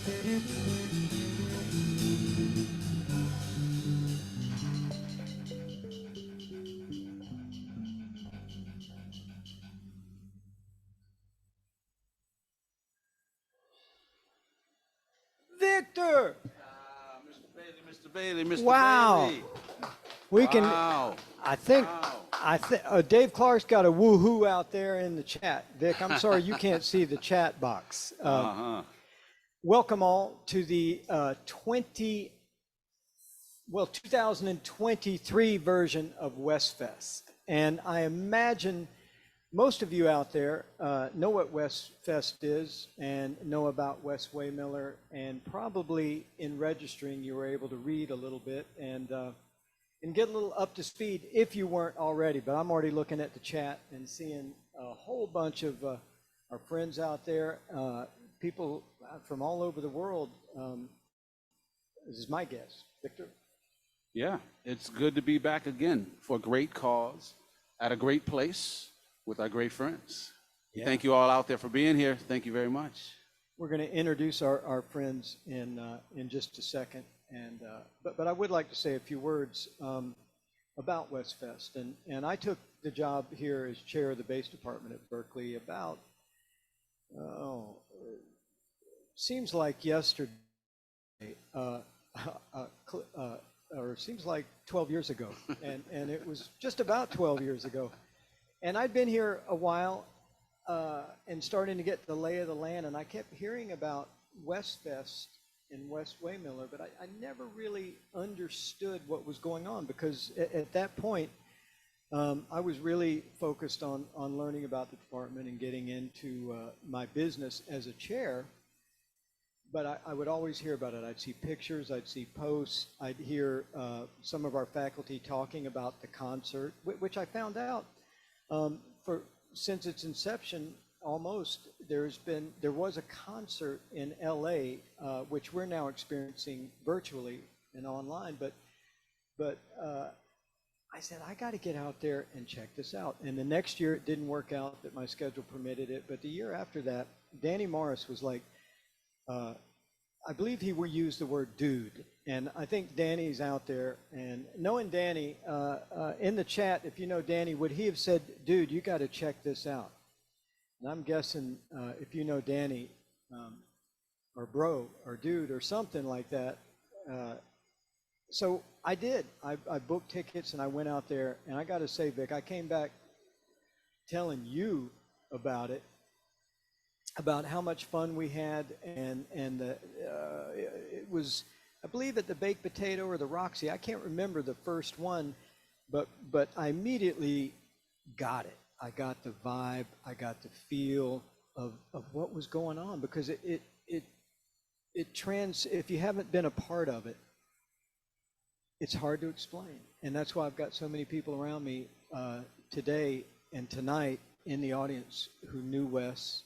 Victor! Mr. Bailey, Mr. Wow. Bailey. We can, Wow. I think, Wow. Dave Clark's got a woohoo out there in the chat. Vic, I'm sorry you can't see the chat box. Welcome all to the 2023 version of WesFest. And I imagine most of you out there know what WesFest is and know about Wes Waymiller, and probably in registering you were able to read a little bit and get a little up to speed if you weren't already. But I'm already looking at the chat and seeing a whole bunch of our friends out there, people from all over the world. This is my guess. Victor? Yeah, it's good to be back again for a great cause at a great place with our great friends. Yeah. Thank you all out there for being here. Thank you very much. We're going to introduce our friends in just a second, and but I would like to say a few words about WesFest. And I took the job here as chair of the bass department at Berkeley about seems like yesterday, or seems like 12 years ago, and it was just about 12 years ago. And I'd been here a while and starting to get the lay of the land, and I kept hearing about WesFest and Wes Waymiller, but I never really understood what was going on, because at that point, I was really focused on learning about the department and getting into my business as a chair. But I would always hear about it. I'd see pictures, I'd see posts, I'd hear some of our faculty talking about the concert, which I found out since its inception, almost, there was a concert in LA, which we're now experiencing virtually and online, but I said, I got to get out there and check this out. And the next year it didn't work out that my schedule permitted it, but the year after that, Danny Morris was like, I believe he would use the word dude, and I think Danny's out there. And knowing Danny, in the chat, if you know Danny, would he have said, dude, you got to check this out? And I'm guessing if you know Danny, or bro, or dude, or something like that. So I did. I booked tickets and I went out there, and I got to say, Vic, I came back telling you about it, about how much fun we had, and it was, I believe, at the Baked Potato or the Roxy. I can't remember the first one, but I immediately got it. I got the vibe, I got the feel of what was going on, because if you haven't been a part of it, it's hard to explain. And that's why I've got so many people around me today and tonight in the audience who knew Wes,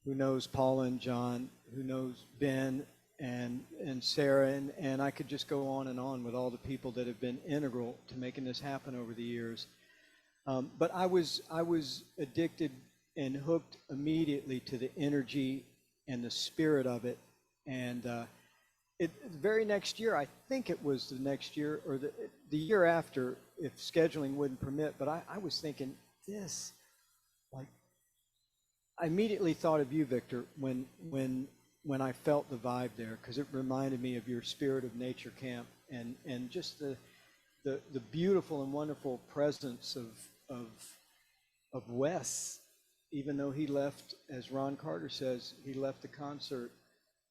who knows Paula and John, who knows Ben and Sarah, and I could just go on with all the people that have been integral to making this happen over the years. But I was addicted and hooked immediately to the energy and the spirit of it. And the very next year, I think it was the next year or the year after, if scheduling wouldn't permit, but I was thinking this, like, I immediately thought of you, Victor, when I felt the vibe there, because it reminded me of your Spirit of Nature camp and just the beautiful and wonderful presence of Wes, even though he left, as Ron Carter says, he left the concert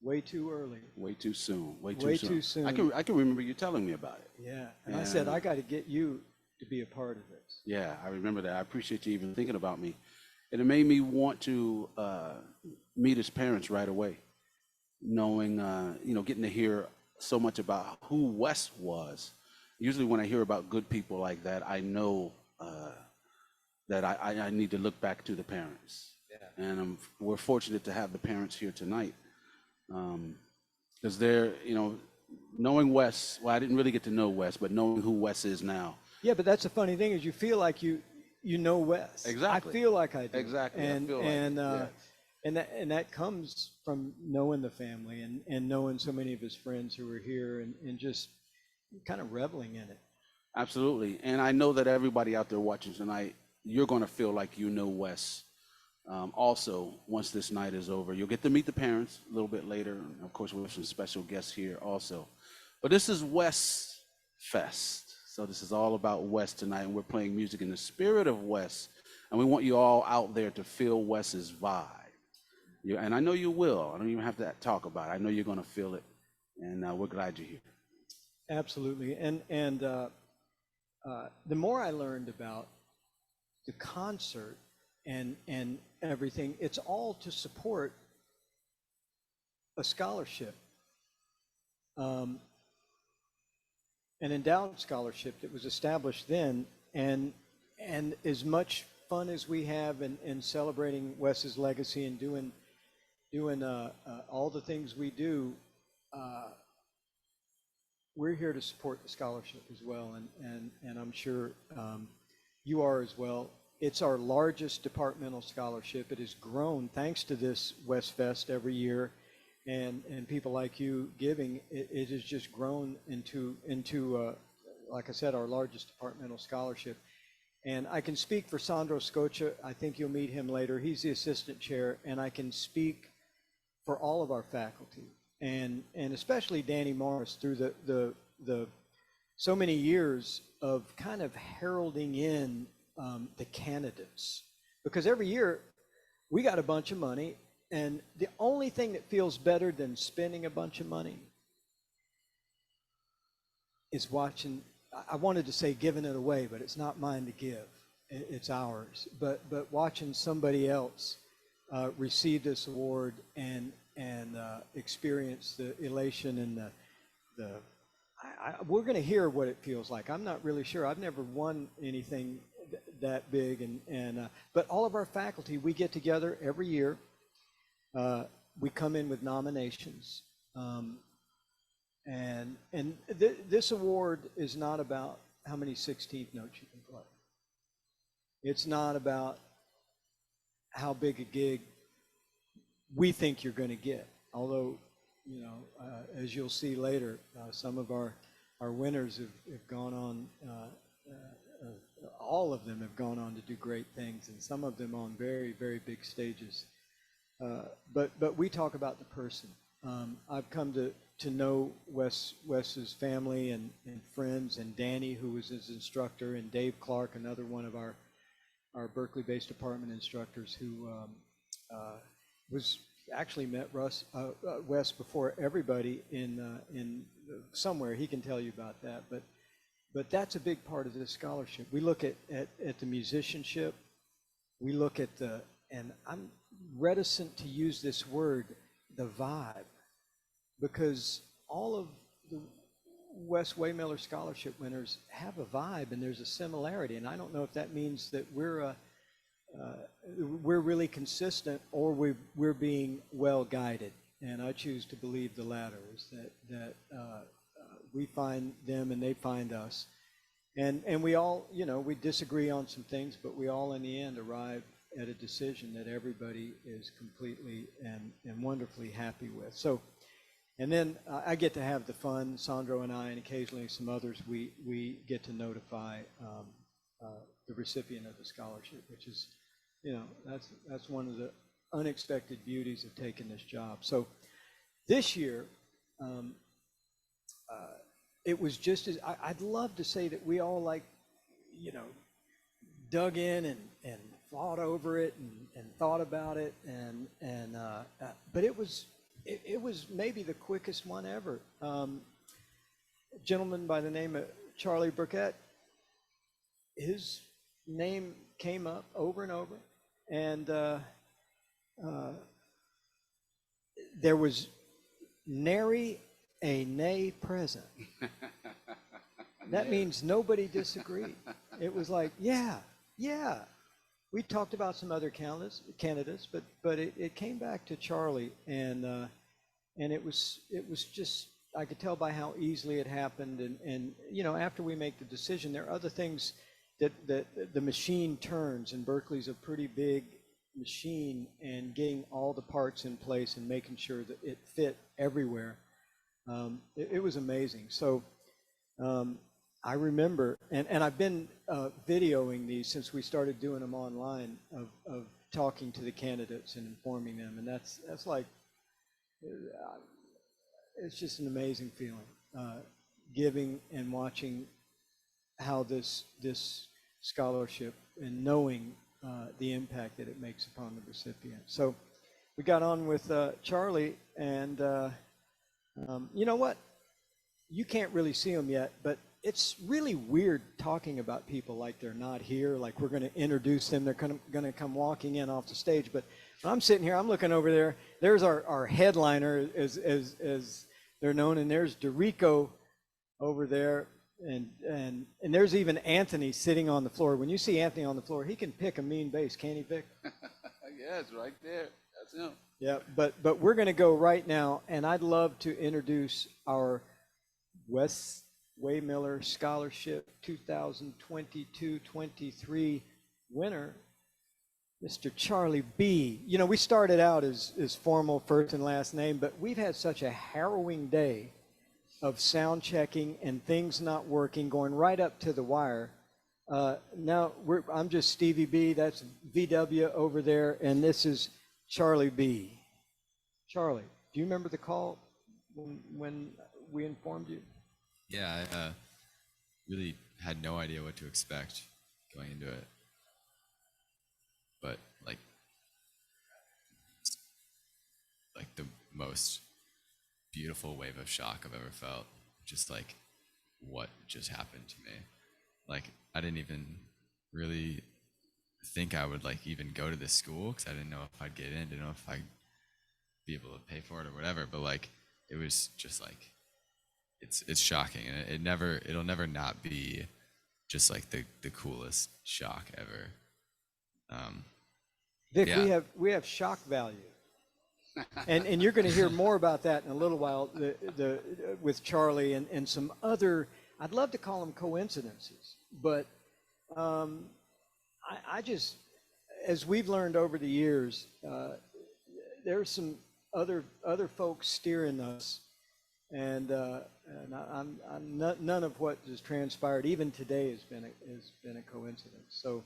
way too early. Way too soon. Way too soon. I can remember you telling me about it. Yeah, and I said, I got to get you to be a part of this. Yeah, I remember that. I appreciate you even thinking about me. And it made me want to meet his parents right away, knowing, getting to hear so much about who Wes was. Usually when I hear about good people like that, I know that I need to look back to the parents. Yeah. And we're fortunate to have the parents here tonight. Because they're, knowing Wes, well, I didn't really get to know Wes, but knowing who Wes is now. Yeah, but that's the funny thing, is you feel like you know Wes. Exactly. I feel like I do. Exactly. And And that comes from knowing the family and knowing so many of his friends who were here and just kind of reveling in it. Absolutely. And I know that everybody out there watching tonight, you're going to feel like you know Wes. Also, once this night is over, you'll get to meet the parents a little bit later. And of course, we have some special guests here also. But this is WesFest. So this is all about Wes tonight, and we're playing music in the spirit of Wes. And we want you all out there to feel Wes's vibe. And I know you will. I don't even have to talk about it. I know you're going to feel it. And we're glad you're here. Absolutely. And the more I learned about the concert and everything, it's all to support a scholarship, an endowed scholarship that was established then, and as much fun as we have in celebrating Wes's legacy and doing all the things we do, we're here to support the scholarship as well, and I'm sure you are as well. It's our largest departmental scholarship. It has grown thanks to this WesFest every year, and people like you giving. It has just grown into like I said, our largest departmental scholarship. And I can speak for Sandro Scoccia. I think you'll meet him later. He's the assistant chair, and I can speak for all of our faculty, and especially Danny Morris through the so many years of kind of heralding in the candidates, because every year we got a bunch of money, and the only thing that feels better than spending a bunch of money is watching. I wanted to say giving it away, but it's not mine to give. It's ours. But watching somebody else receive this award and experience the elation and we're going to hear what it feels like. I'm not really sure. I've never won anything that big, but all of our faculty, we get together every year. We come in with nominations, this award is not about how many 16th notes you can play. It's not about how big a gig we think you're going to get. Although, as you'll see later, some of our winners have gone on. All of them have gone on to do great things, and some of them on very, very big stages. But we talk about the person. I've come to know Wes's family and friends, and Danny, who was his instructor, and Dave Clark, another one of our Berkeley-based department instructors, who was actually met Wes before everybody in somewhere. He can tell you about that, but that's a big part of this scholarship. We look at the musicianship. We look at and I'm reticent to use this word, the vibe, because all of the Wes Waymiller Scholarship winners have a vibe, and there's a similarity. And I don't know if that means that we're really consistent, or we're being well guided. And I choose to believe the latter, is that we find them and they find us. And we all, we disagree on some things, but we all in the end arrive at a decision that everybody is completely and wonderfully happy with. So, and then I get to have the fun, Sandro and I, and occasionally some others, we get to notify the recipient of the scholarship, which is, that's one of the unexpected beauties of taking this job. So this year, it was just as, I'd love to say that we all dug in and thought over it and thought about it, but it was maybe the quickest one ever. A gentleman by the name of Charlie Burkett, his name came up over and over, and there was nary a nay present. That means nobody disagreed. It was like, yeah. We talked about some other candidates, but it came back to Charlie, and it was just, I could tell by how easily it happened, and after we make the decision, there are other things that the machine turns, and Berkeley's a pretty big machine and getting all the parts in place and making sure that it fit everywhere. It was amazing. So I remember, and I've been videoing these since we started doing them online, of talking to the candidates and informing them, and that's like, it's just an amazing feeling, giving and watching how this scholarship and knowing the impact that it makes upon the recipient. So we got on with Charlie, and you know what? You can't really see them yet, but it's really weird talking about people like they're not here, like we're going to introduce them, they're going to come walking in off the stage. But when I'm sitting here, I'm looking over there, there's our headliner, as they're known, and there's Derico over there, and there's even Anthony sitting on the floor. When you see Anthony on the floor, he can pick a mean bass, can't he, Vic? Yeah, it's right there. That's him. Yeah, but we're going to go right now, and I'd love to introduce our Wes Waymiller Scholarship 2022-23 winner, Mr. Charlie B. You know, we started out as formal first and last name, but we've had such a harrowing day of sound checking and things not working, going right up to the wire. Now I'm just Stevie B. That's VW over there, and this is Charlie B. Charlie, do you remember the call when we informed you? Yeah, I really had no idea what to expect going into it. But like the most beautiful wave of shock I've ever felt. Just like what just happened to me. Like I didn't even really think I would like even go to this school because I didn't know if I'd get in, didn't know if I'd be able to pay for it or whatever. But like it was just like it's shocking, and it'll never not be just like the coolest shock ever. Vic, yeah. we have shock value, and you're going to hear more about that in a little while. With Charlie and some other, I'd love to call them coincidences, but I just, as we've learned over the years, there's some other folks steering us, and none of what has transpired even today has been a coincidence. So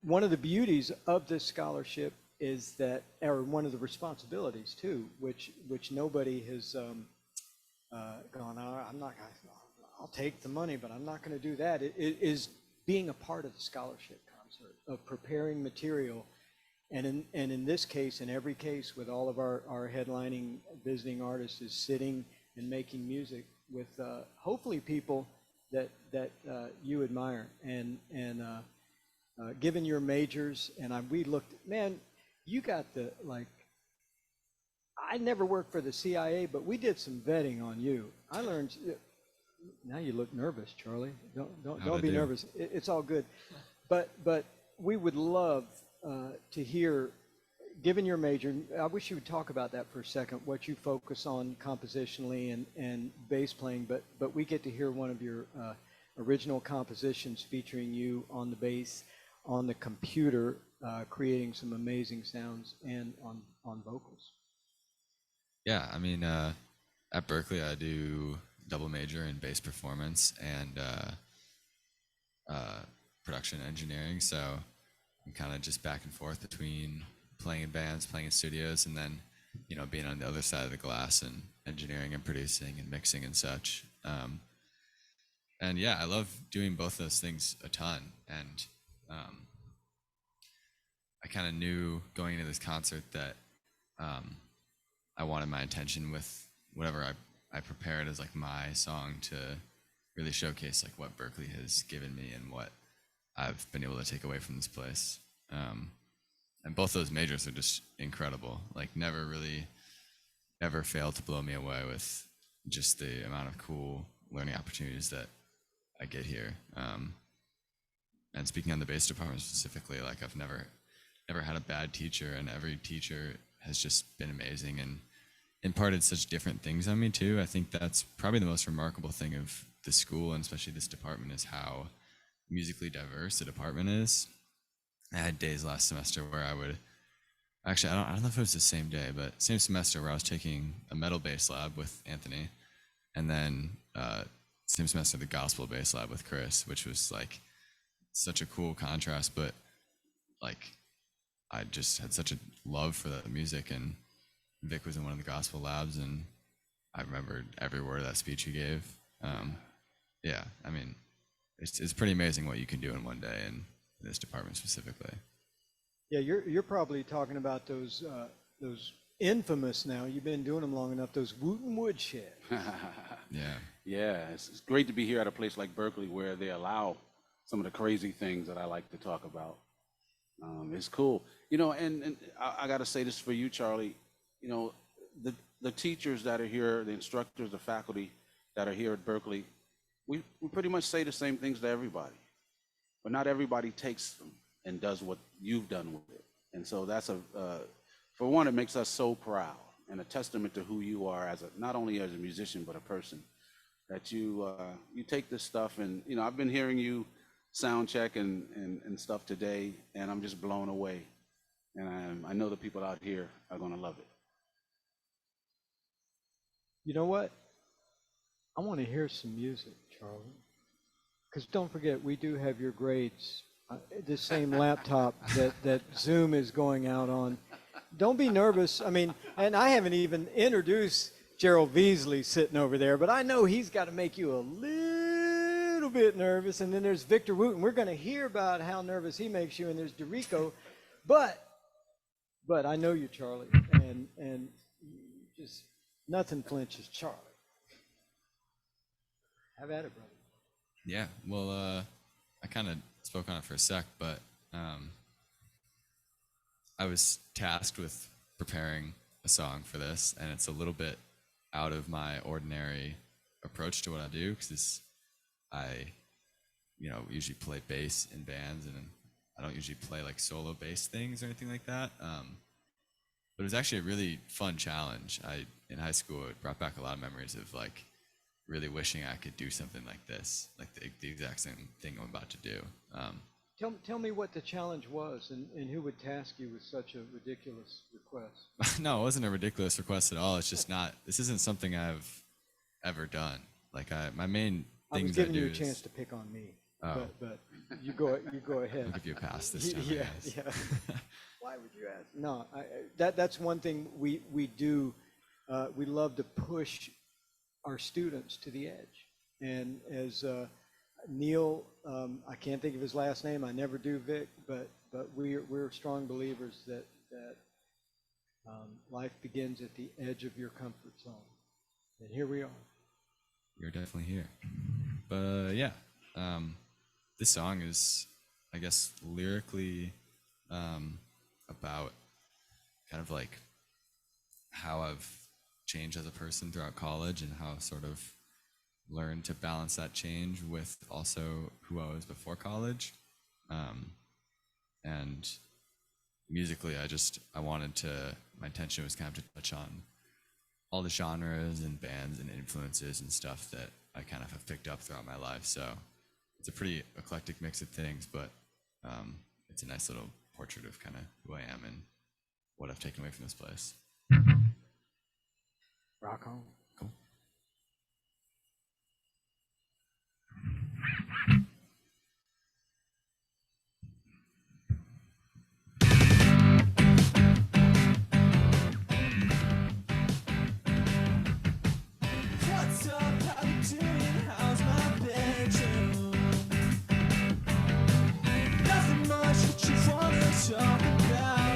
one of the beauties of this scholarship is that, or one of the responsibilities too, which nobody has gone, I'm not gonna, I'll take the money, but I'm not going to do that. It is being a part of the scholarship concert, of preparing material. And in this case, in every case, with all of our headlining visiting artists, is sitting and making music with hopefully people that you admire, and given your majors, and we looked, man, you got the, like, I never worked for the CIA, but we did some vetting on you. I learned. Now you look nervous, Charlie. Don't be nervous. It's all good. But we would love to hear, given your major, I wish you would talk about that for a second, what you focus on compositionally and bass playing, but we get to hear one of your original compositions featuring you on the bass, on the computer, creating some amazing sounds, and on vocals. Yeah, I mean, at Berkeley, I do double major in bass performance and production engineering. So I'm kind of just back and forth between playing in bands, playing in studios, and then, you know, being on the other side of the glass and engineering and producing and mixing and such. And yeah, I love doing both those things a ton. And I kind of knew going into this concert that I wanted my intention with whatever I prepared as like my song to really showcase like what Berkeley has given me and what I've been able to take away from this place. And both those majors are just incredible. Like never failed to blow me away with just the amount of cool learning opportunities that I get here. And speaking on the bass department specifically, like I've never had a bad teacher, and every teacher has just been amazing and imparted such different things on me too. I think that's probably the most remarkable thing of the school, and especially this department, is how musically diverse the department is. I had days last semester where I would actually I don't know if it was the same day, but same semester where I was taking a metal bass lab with Anthony, and then same semester the gospel bass lab with Chris, which was like such a cool contrast. But like I just had such a love for the music, and Vic was in one of the gospel labs, and I remembered every word of that speech he gave. Yeah, I mean, it's pretty amazing what you can do in one day in this department specifically. Yeah, you're probably talking about those infamous now. You've been doing them long enough. Those Wooten Woodshed. Yeah. Yeah, it's great to be here at a place like Berkeley where they allow some of the crazy things that I like to talk about. It's cool, you know. And I got to say this for you, Charlie. You know, the teachers that are here, the instructors, the faculty that are here at Berkeley, we pretty much say the same things to everybody, but not everybody takes them and does what you've done with it. And so that's for one, it makes us so proud and a testament to who you are as not only as a musician but a person. That you take this stuff, and you know, I've been hearing you sound check and stuff today, and I'm just blown away. And I know the people out here are gonna love it. You know what? I want to hear some music, Charlie. Because don't forget, we do have your grades. This same laptop that Zoom is going out on. Don't be nervous. I mean, and I haven't even introduced Gerald Beasley sitting over there, but I know he's got to make you a little bit nervous. And then there's Victor Wooten. We're going to hear about how nervous he makes you. And there's Derico. But I know you, Charlie, and just nothing flinches Charlie. Have at it, brother. Yeah, well, I kind of spoke on it for a sec, but I was tasked with preparing a song for this, and it's a little bit out of my ordinary approach to what I do, because I, usually play bass in bands, and I don't usually play like solo bass things or anything like that. But it was actually a really fun challenge. In high school, it brought back a lot of memories of like really wishing I could do something like this, like the exact same thing I'm about to do. Tell me what the challenge was, and who would task you with such a ridiculous request? No, it wasn't a ridiculous request at all. It's just this isn't something I've ever done. Like my main I was things I giving do you a is, chance to pick on me, Oh. but you go ahead. I'll give you a pass this time. I Yeah, guess. yeah. Why would you ask? No, that's one thing we do. We love to push our students to the edge, and as Neil, I can't think of his last name. I never do, Vic, but we're strong believers that life begins at the edge of your comfort zone, and here we are. You're definitely here. But yeah, this song is, I guess, lyrically about kind of like how I've changed as a person throughout college, and how I've sort of learned to balance that change with also who I was before college. And musically, my intention was kind of to touch on all the genres and bands and influences and stuff that I kind of have picked up throughout my life. So it's a pretty eclectic mix of things, but it's a nice little portrait of kind of who I am and what I've taken away from this place. Rock on. Cool. What's up? How you doing? How's my bedroom? Nothing much that you wanna talk about.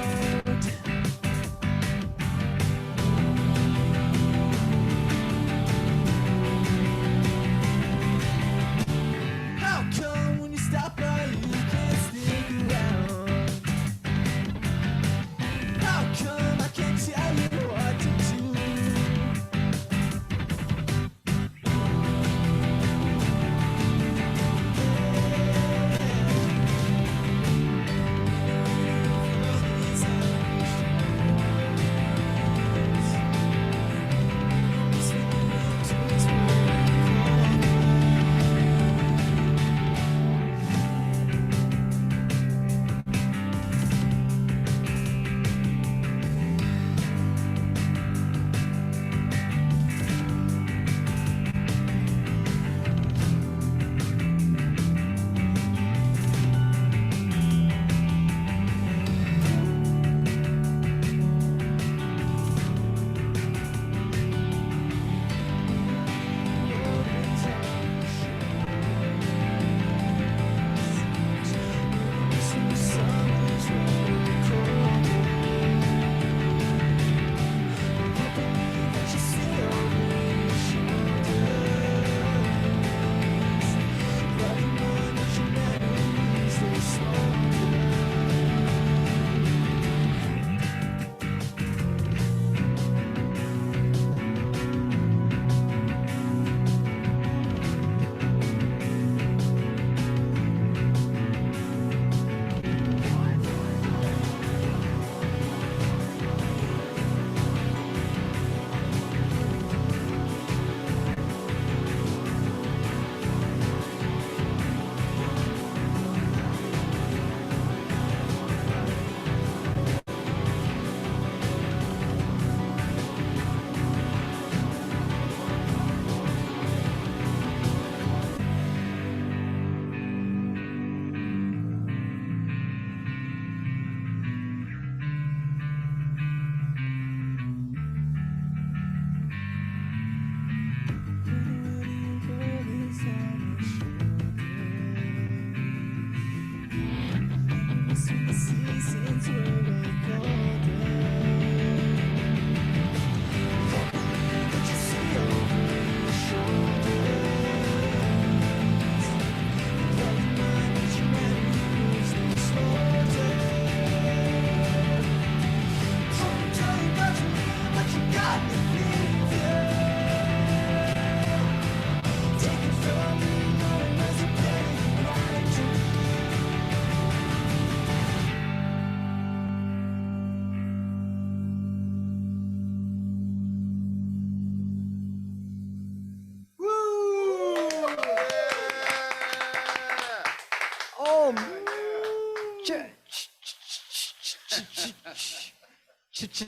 Oh,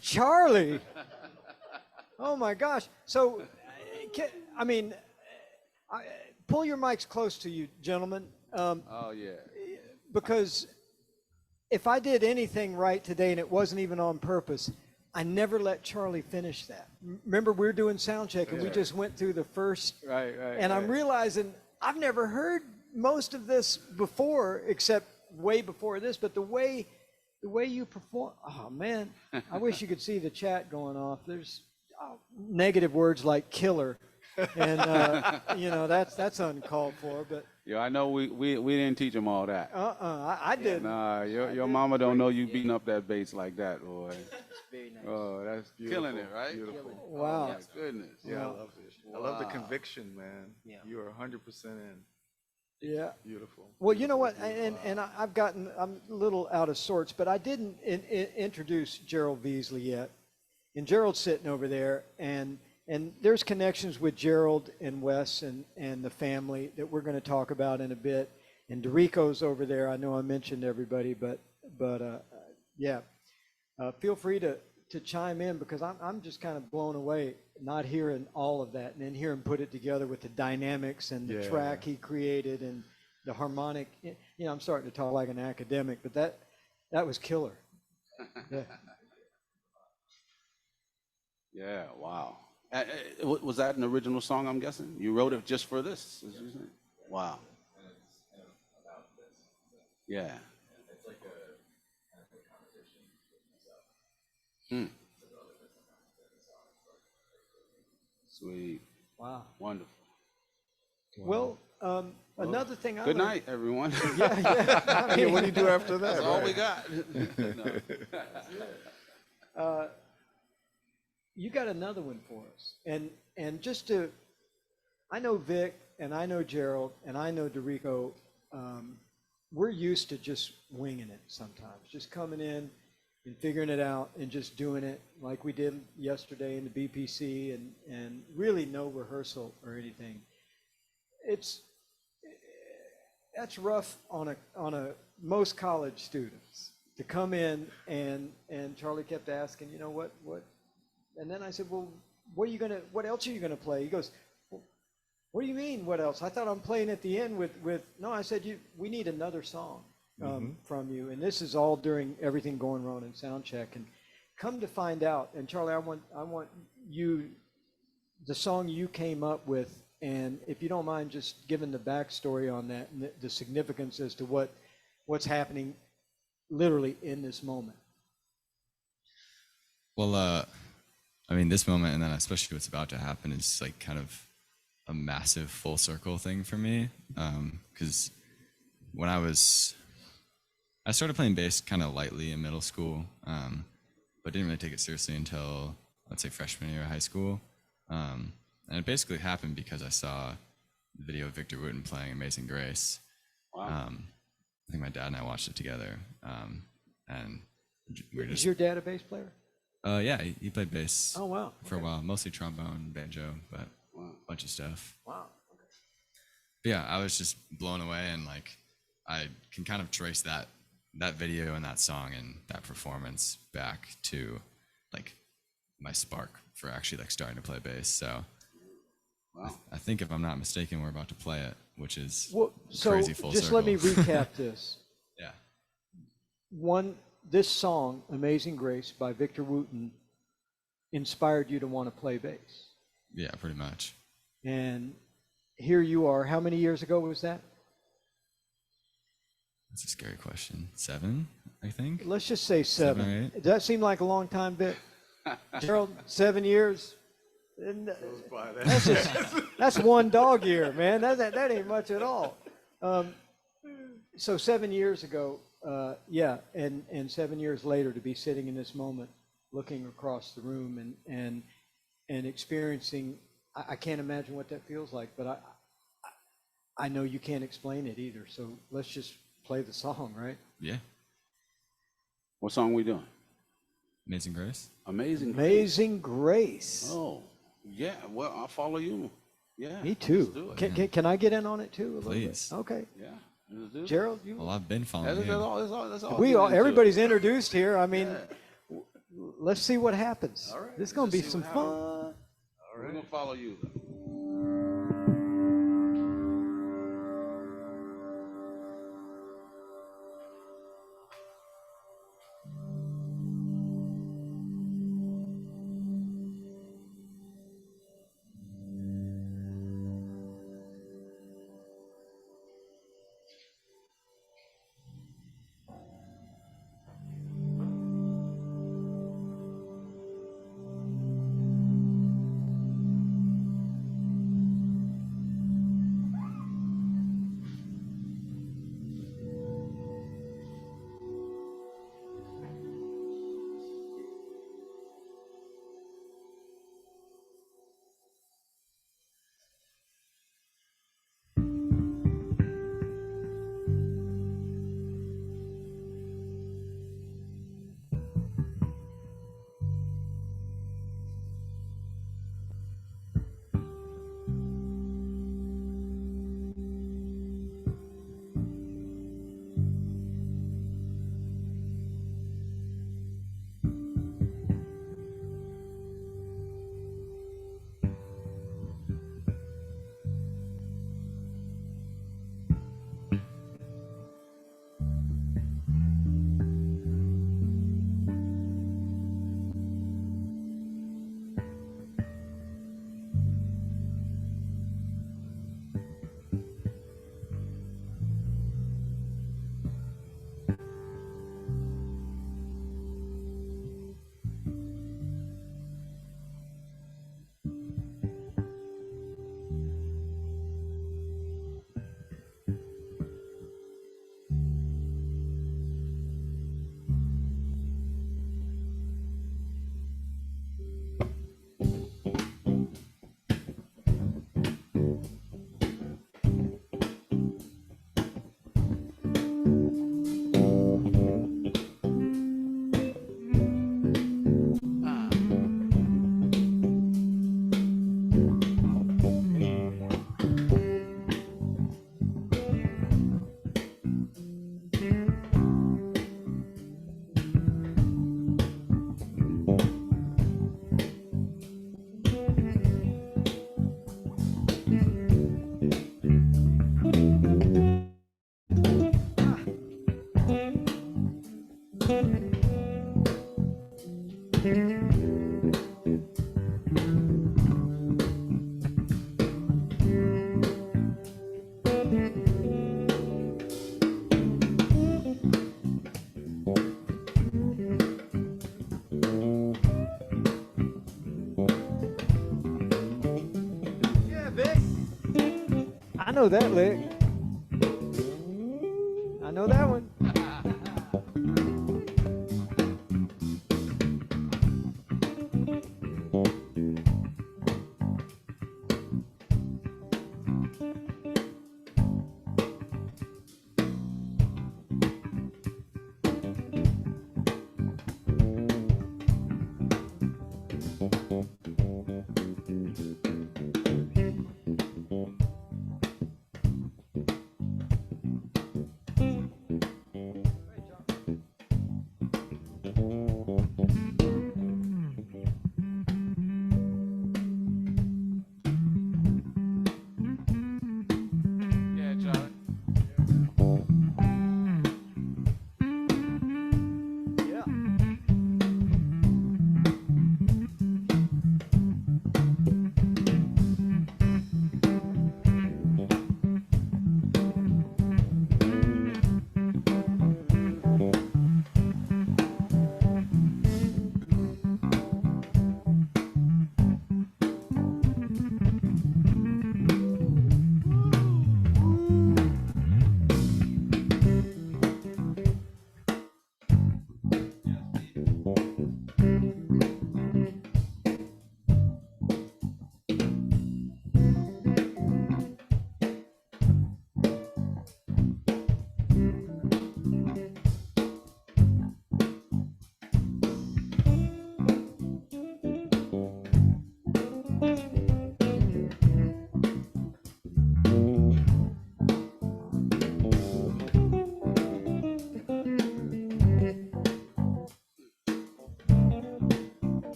Charlie. Oh my gosh. So, I mean, pull your mics close to you, gentlemen, Oh, yeah. because if I did anything right today and it wasn't even on purpose, I never let Charlie finish that. Remember, we were doing sound check and we just went through the first, Right. and I'm realizing I've never heard most of this before, except way before this. But the way you perform, oh man, I wish you could see the chat going off. There's negative words like killer, and that's uncalled for. But Yeah, I know we didn't teach them all that. I did. Nah, your mama don't know you beating up that bass like that, boy. Very nice. Oh, that's beautiful. Killing it, right? Beautiful. Wow. Oh, my goodness. Yeah, I love it. I love the Wow. conviction, man. Yeah. You are 100% in. Yeah. Beautiful. Well, you know what, and I'm a little out of sorts, but I didn't introduce Gerald Veasley yet, and Gerald's sitting over there, and there's connections with Gerald and Wes and the family that we're going to talk about in a bit, and Derico's over there. I know I mentioned everybody, but yeah, feel free to chime in, because I'm just kind of blown away not hearing all of that, and then hear him put it together with the dynamics and the track he created and the harmonic. I'm starting to talk like an academic, but that was killer. Yeah. Yeah, wow. Was that an original song, I'm guessing? You wrote it just for this? Wow. Yeah. Hmm. Sweet. Wow. Wonderful. Well, another thing. Good night, everyone. Yeah. I mean, What do you do after that? That's all right? we got. No. You got another one for us, and just to, I know Vic and I know Gerald and I know Derico. We're used to just winging it sometimes, just coming in and figuring it out and just doing it like we did yesterday in the BPC, and really no rehearsal or anything. That's rough on a most college students to come in, and Charlie kept asking, what, and then I said, well, what else are you gonna play? He goes, well, what do you mean, what else? I thought I'm playing at the end with no, I said, we need another song from you, and this is all during everything going wrong in sound check, and come to find out, and Charlie, I want you, the song you came up with, and if you don't mind just giving the backstory on that and the significance as to what's happening literally in this moment. Well, I mean, this moment, and then especially what's about to happen, is like kind of a massive full circle thing for me. Because when I started playing bass kind of lightly in middle school, but didn't really take it seriously until, let's say, freshman year of high school. And it basically happened because I saw the video of Victor Wooten playing Amazing Grace. Wow. I think my dad and I watched it together. And we were Is just, your dad a bass player? yeah, he played bass Oh, wow. for a while, mostly trombone, banjo, but Wow. a bunch of stuff. Wow. But yeah, I was just blown away, and like I can kind of trace that video and that song and that performance back to like my spark for actually like starting to play bass. So Wow. I think, if I'm not mistaken, we're about to play it, which is Well, so crazy full just circle. let me recap this. Yeah. This song, Amazing Grace by Victor Wooten, inspired you to want to play bass. Yeah, pretty much. And here you are. How many years ago was that? That's a scary question. 7, I think. Let's just say 7. 7 or 8. Does that seem like a long time, Vic? Gerald, 7 years? And that's one dog year, man. That ain't much at all. So 7 years ago, yeah, and 7 years later to be sitting in this moment, looking across the room and experiencing, I can't imagine what that feels like, but I know you can't explain it either. So let's just play the song, right? Yeah. What song we doing? Amazing Grace. Amazing. Amazing Grace. Oh, yeah. Well, I'll follow you. Yeah. Me too. Let's do it. Can I get in on it too? A little bit? Please. Okay. Yeah. Gerald, you. Well, I've been That's, following that's you. all. That's all. We get all, into it. everybody's introduced here. I mean, Yeah. let's see what happens. All right, This is gonna let's be see some what fun. All right. We're gonna follow you. Yeah, Vic. I know that lick. I know that one.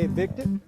evicted?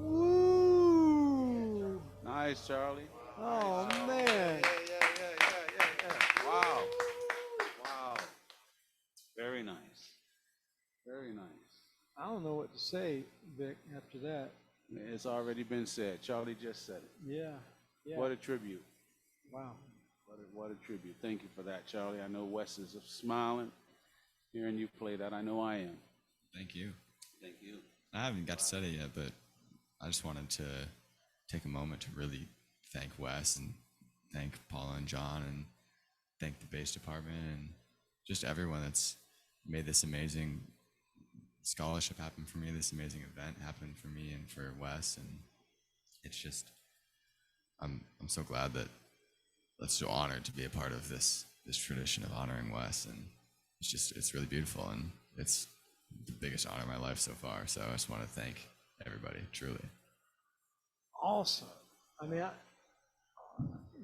Woo! Nice, Charlie. Oh Nice, Charlie. man. Yeah. Wow. Wow. Very nice. Very nice. I don't know what to say, Vic, after that. It's already been said. Charlie just said it. Yeah. Yeah. What a tribute. Wow. What a tribute. Thank you for that, Charlie. I know Wes is smiling hearing you play that. I know I am. Thank you. Thank you. I haven't got to set it yet, but I just wanted to take a moment to really thank Wes and thank Paula and John and thank the bass department and just everyone that's made this amazing scholarship happen for me, this amazing event happen for me and for Wes. And it's just, I'm so glad that that's so honored to be a part of this tradition of honoring Wes. And it's really beautiful, and it's the biggest honor of my life so far. So I just want to thank everybody, truly. Awesome. I mean,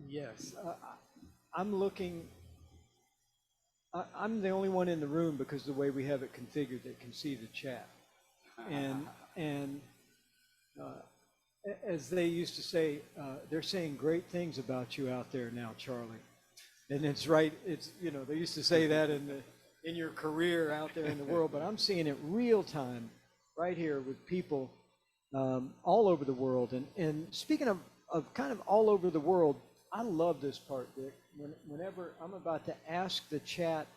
yes, I'm looking. I'm the only one in the room because of the way we have it configured that can see the chat. And as they used to say, they're saying great things about you out there now, Charlie. And it's right. It's, you know, they used to say that in your career out there in the world, but I'm seeing it real time right here with people all over the world. And speaking of kind of all over the world, I love this part, Dick. Whenever I'm about to ask the chat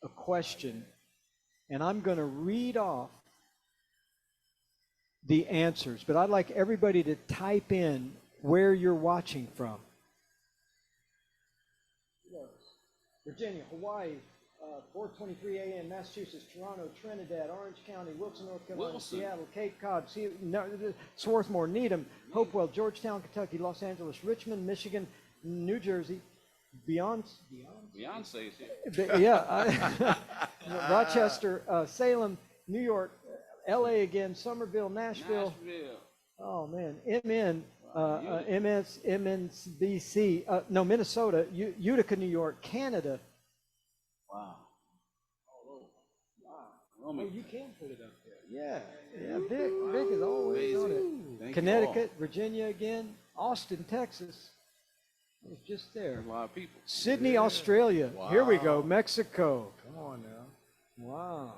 a question, and I'm going to read off the answers, but I'd like everybody to type in where you're watching from. Virginia, Hawaii, 4:23 a.m., Massachusetts, Toronto, Trinidad, Orange County, Wilson, North Carolina, Wilson. Seattle, Cape Cod, Swarthmore, Needham, Hopewell, Georgetown, Kentucky, Los Angeles, Richmond, Michigan, New Jersey, Beyonce's here. Yeah. Rochester, Salem, New York, LA again, Somerville, Nashville. Oh man, MNBC, no, Minnesota, Utica, New York, Canada. Wow. Oh, you can put it up there. Yeah, yeah. Vic is always on it. Thank you Connecticut, Virginia again, Austin, Texas. It's just there. all. A lot of people. Sydney, Australia. Here we go. Wow. Mexico. Come on now. Wow.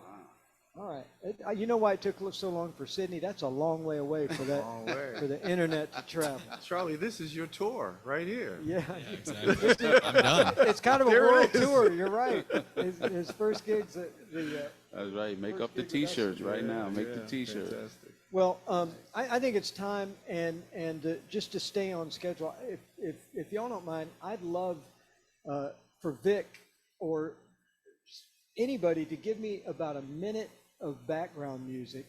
All right. You know why it took so long for Sydney? That's a long way away for that Long way. for the internet to travel. Charlie, this is your tour right here. Yeah. Exactly. I'm done. It's kind of a There it world is. tour. You're right. His first gigs That's right. Make First up the gig with us. T-shirts right now. Make the Yeah, T-shirts. Fantastic. well, I think it's time and just to stay on schedule. If y'all don't mind, I'd love for Vic or anybody to give me about a minute of background music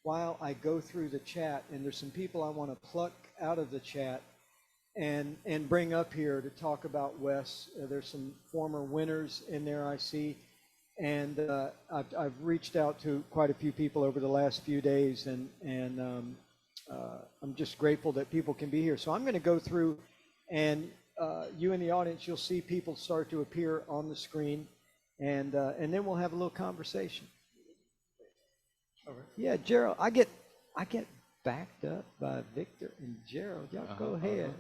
while I go through the chat. And there's some people I want to pluck out of the chat and bring up here to talk about Wes. There's some former winners in there I see. And I've reached out to quite a few people over the last few days, and I'm just grateful that people can be here. So I'm going to go through, and you in the audience, you'll see people start to appear on the screen, and then we'll have a little conversation. Yeah, Gerald, I get backed up by Victor and Gerald. Y'all go ahead.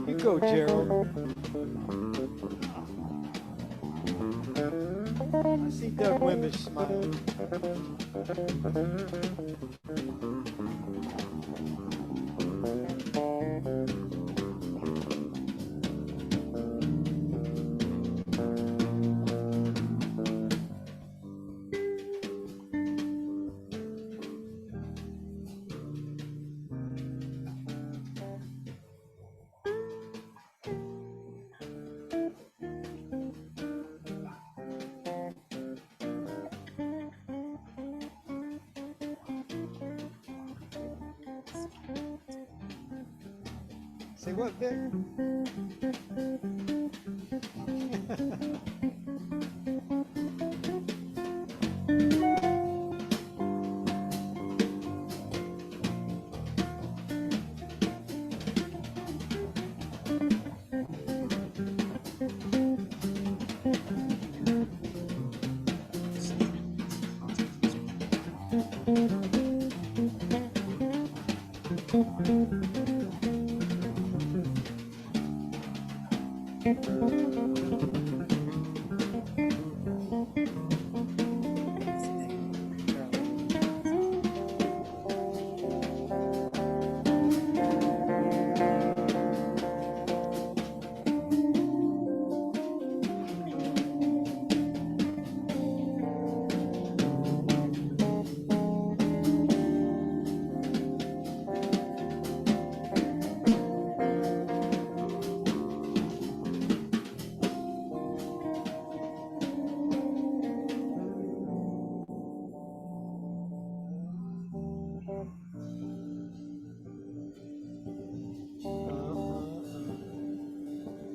You go, Gerald. I see Doug Wimbish smiling. Say what, Vic?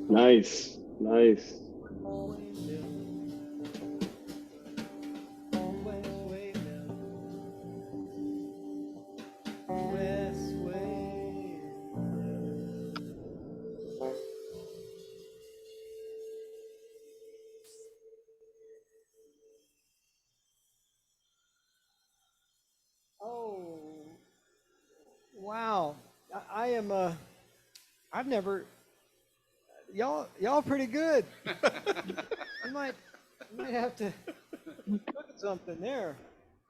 Nice, nice. Oh, wow. I am, I've never, y'all pretty good. I might have to look at something there.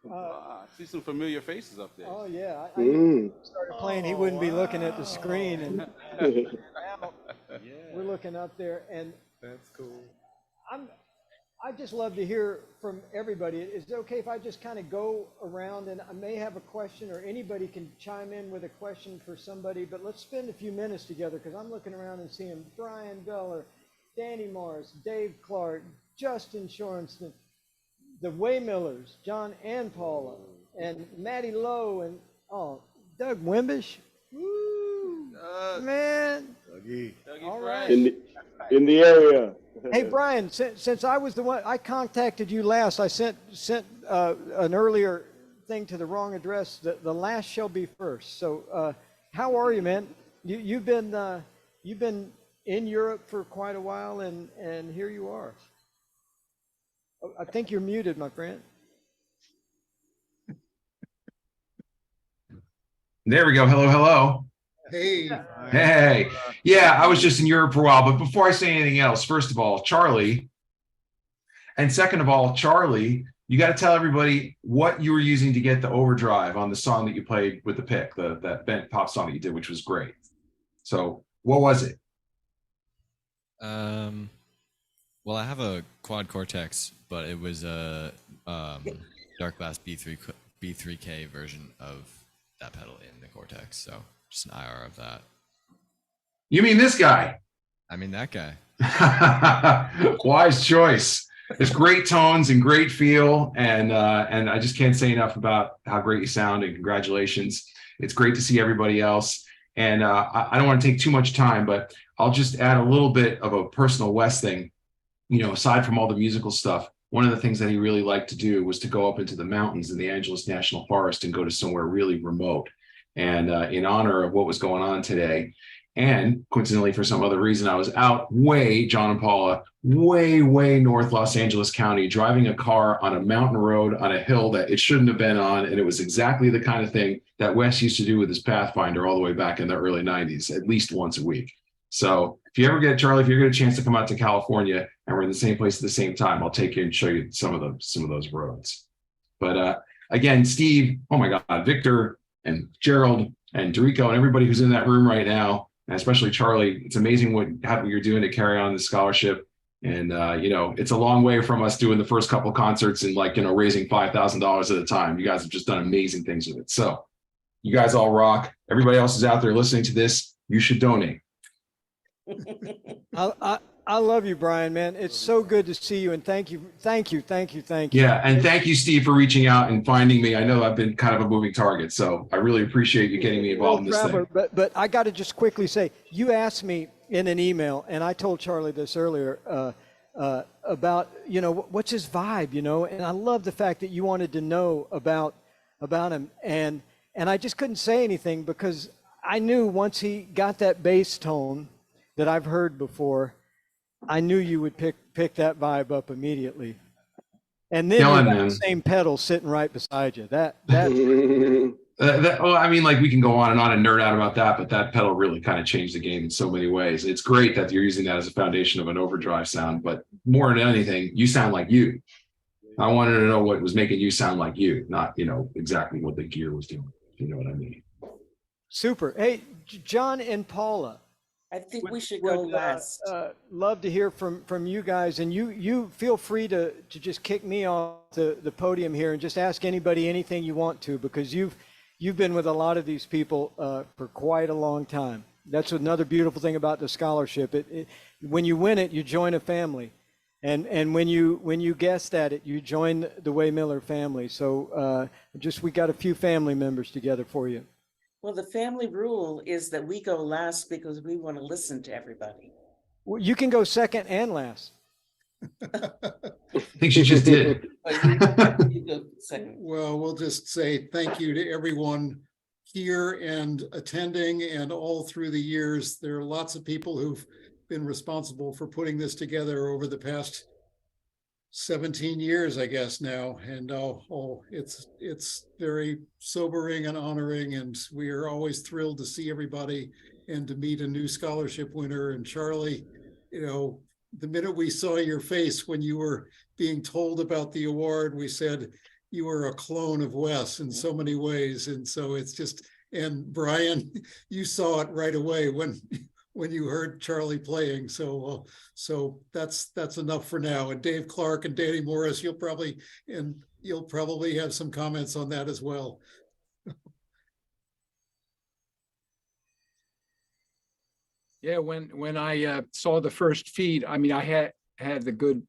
I see some familiar faces up there. Oh, yeah. Mm. Started playing, he wouldn't be looking at the screen, and now we're looking up there, and That's cool. I just love to hear from everybody. Is it okay if I just kind of go around, and I may have a question, or anybody can chime in with a question for somebody, but let's spend a few minutes together, because I'm looking around and seeing Brian Beller, Danny Morris, Dave Clark, Justin Shorenstein, the Waymillers, John and Paula, and Maddie Lowe, and Doug Wimbish. Woo, man. Dougie. All right. In the area. Hey, Brian, since I was the one, I contacted you last. I sent an earlier thing to the wrong address. The last shall be first. So, how are you, man? You've been in Europe for quite a while, and here you are. Oh, I think you're muted, my friend. There we go. Hello, hello. Hey. Hey. Yeah, I was just in Europe for a while. But before I say anything else, first of all, Charlie. And second of all, Charlie, you got to tell everybody what you were using to get the overdrive on the song that you played with the pick, that bent pop song that you did, which was great. So what was it? Well, I have a quad cortex, but it was a dark glass B3K version of that pedal in the cortex. So just an IR of that. You mean this guy? I mean that guy. Wise choice. It's great tones and great feel, and I just can't say enough about how great you sound, and congratulations. It's great to see everybody else. And I don't want to take too much time, but I'll just add a little bit of a personal Wes thing. You know, aside from all the musical stuff, one of the things that he really liked to do was to go up into the mountains in the Angeles National Forest and go to somewhere really remote. And in honor of what was going on today, and coincidentally for some other reason, I was out John and Paula, way north Los Angeles County, driving a car on a mountain road on a hill that it shouldn't have been on. And it was exactly the kind of thing that Wes used to do with his Pathfinder all the way back in the early 90s, at least once a week. So if you ever get, Charlie, if you get a chance to come out to California and we're in the same place at the same time, I'll take you and show you some of those roads. But again, Steve, oh my God, Victor and Gerald and Derico and everybody who's in that room right now, and especially Charlie, it's amazing what you're doing to carry on the scholarship. And you know, it's a long way from us doing the first couple concerts and raising $5,000 at a time. You guys have just done amazing things with it. So you guys all rock. Everybody else is out there listening to this. You should donate. I love you, Brian, man. It's so good to see you, and thank you. Yeah, and thank you, Steve, for reaching out and finding me. I know I've been kind of a moving target, so I really appreciate you getting me involved in this Traveler, thing. but I got to just quickly say, you asked me in an email, and I told Charlie this earlier about what's his vibe, and I love the fact that you wanted to know about him, and I just couldn't say anything because I knew once he got that bass tone that I've heard before, I knew you would pick that vibe up immediately. And then Killing, you got man. the same pedal sitting right beside you. That Well, I mean, like we can go on and nerd out about that, but that pedal really kind of changed the game in so many ways. It's great that you're using that as a foundation of an overdrive sound, but more than anything, you sound like you. I wanted to know what was making you sound like you, not, exactly what the gear was doing. If you know what I mean. super. Hey, John and Paula. I think we should go last. Love to hear from you guys, and you feel free to just kick me off the podium here and just ask anybody anything you want to, because you've been with a lot of these people for quite a long time. That's another beautiful thing about the scholarship. When you win it, you join a family, and when you guest at it, you join the Way Miller family. So we got a few family members together for you. Well, the family rule is that we go last because we want to listen to everybody. Well, you can go second and last. I think she just did. But you go second. Well, we'll just say thank you to everyone here and attending and all through the years. There are lots of people who've been responsible for putting this together over the past 17 years, I guess now. And it's very sobering and honoring. And we are always thrilled to see everybody and to meet a new scholarship winner. And Charlie, the minute we saw your face when you were being told about the award, we said you were a clone of Wes in so many ways. And so it's just, and Brian, you saw it right away when you heard Charlie playing. So that's enough for now. And Dave Clark and Danny Morris, you'll probably have some comments on that as well. Yeah, when I saw the first feed, I mean, I had the good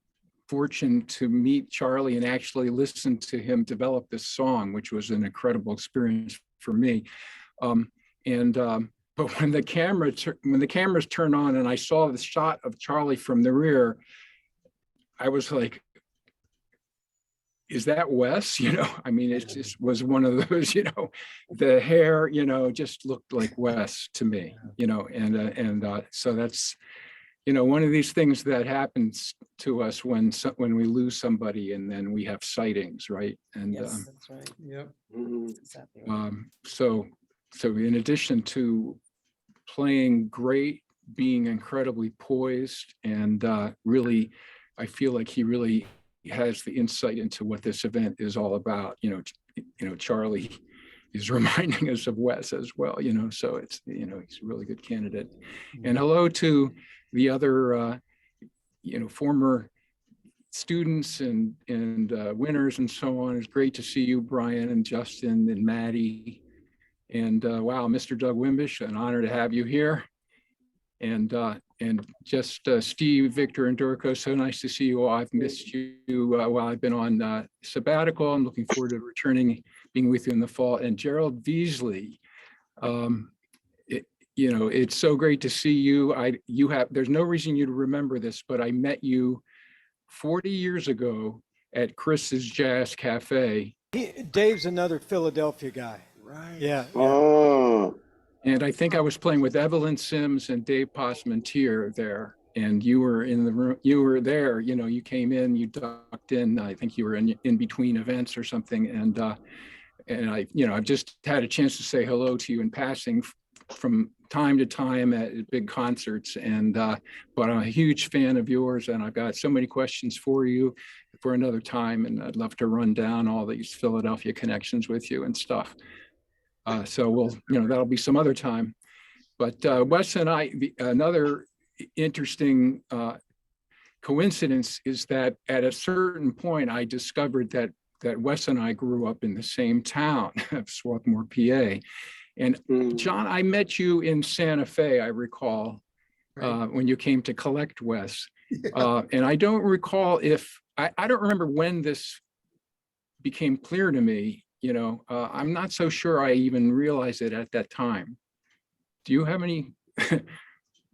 fortune to meet Charlie and actually listen to him develop this song, which was an incredible experience for me. But when the cameras turned on and I saw the shot of Charlie from the rear, I was like, is that Wes? I mean, it just was one of those, the hair, just looked like Wes to me, so that's, one of these things that happens to us when we lose somebody and then we have sightings, right? And Yes, that's right. Yep. Exactly right. so in addition to playing great, being incredibly poised, and really, I feel like he really has the insight into what this event is all about. Charlie is reminding us of Wes as well. So it's he's a really good candidate. And hello to the other former students and winners and so on. It's great to see you, Brian and Justin and Maddie. And wow, Mr. Doug Wimbish, an honor to have you here. And just Steve, Victor, and Derico, so nice to see you all. I've missed you while I've been on sabbatical. I'm looking forward to returning, being with you in the fall. And Gerald Beasley, it's so great to see you. There's no reason you to remember this, but I met you 40 years ago at Chris's Jazz Cafe. Dave's another Philadelphia guy. Right. Yeah. Oh, And I think I was playing with Evelyn Sims and Dave Posmentier there. And you were in the room, you were there, you came in, you ducked in. I think you were in between events or something. And I've just had a chance to say hello to you in passing from time to time at big concerts. But I'm a huge fan of yours, and I've got so many questions for you for another time. And I'd love to run down all these Philadelphia connections with you and stuff. So that'll be some other time. But Wes and I, another interesting coincidence is that at a certain point, I discovered that Wes and I grew up in the same town of Swarthmore, PA. And John, I met you in Santa Fe, I recall, when you came to collect Wes. And I don't recall if, I don't remember when this became clear to me, you know, I'm not so sure I even realized it at that time. Do you have any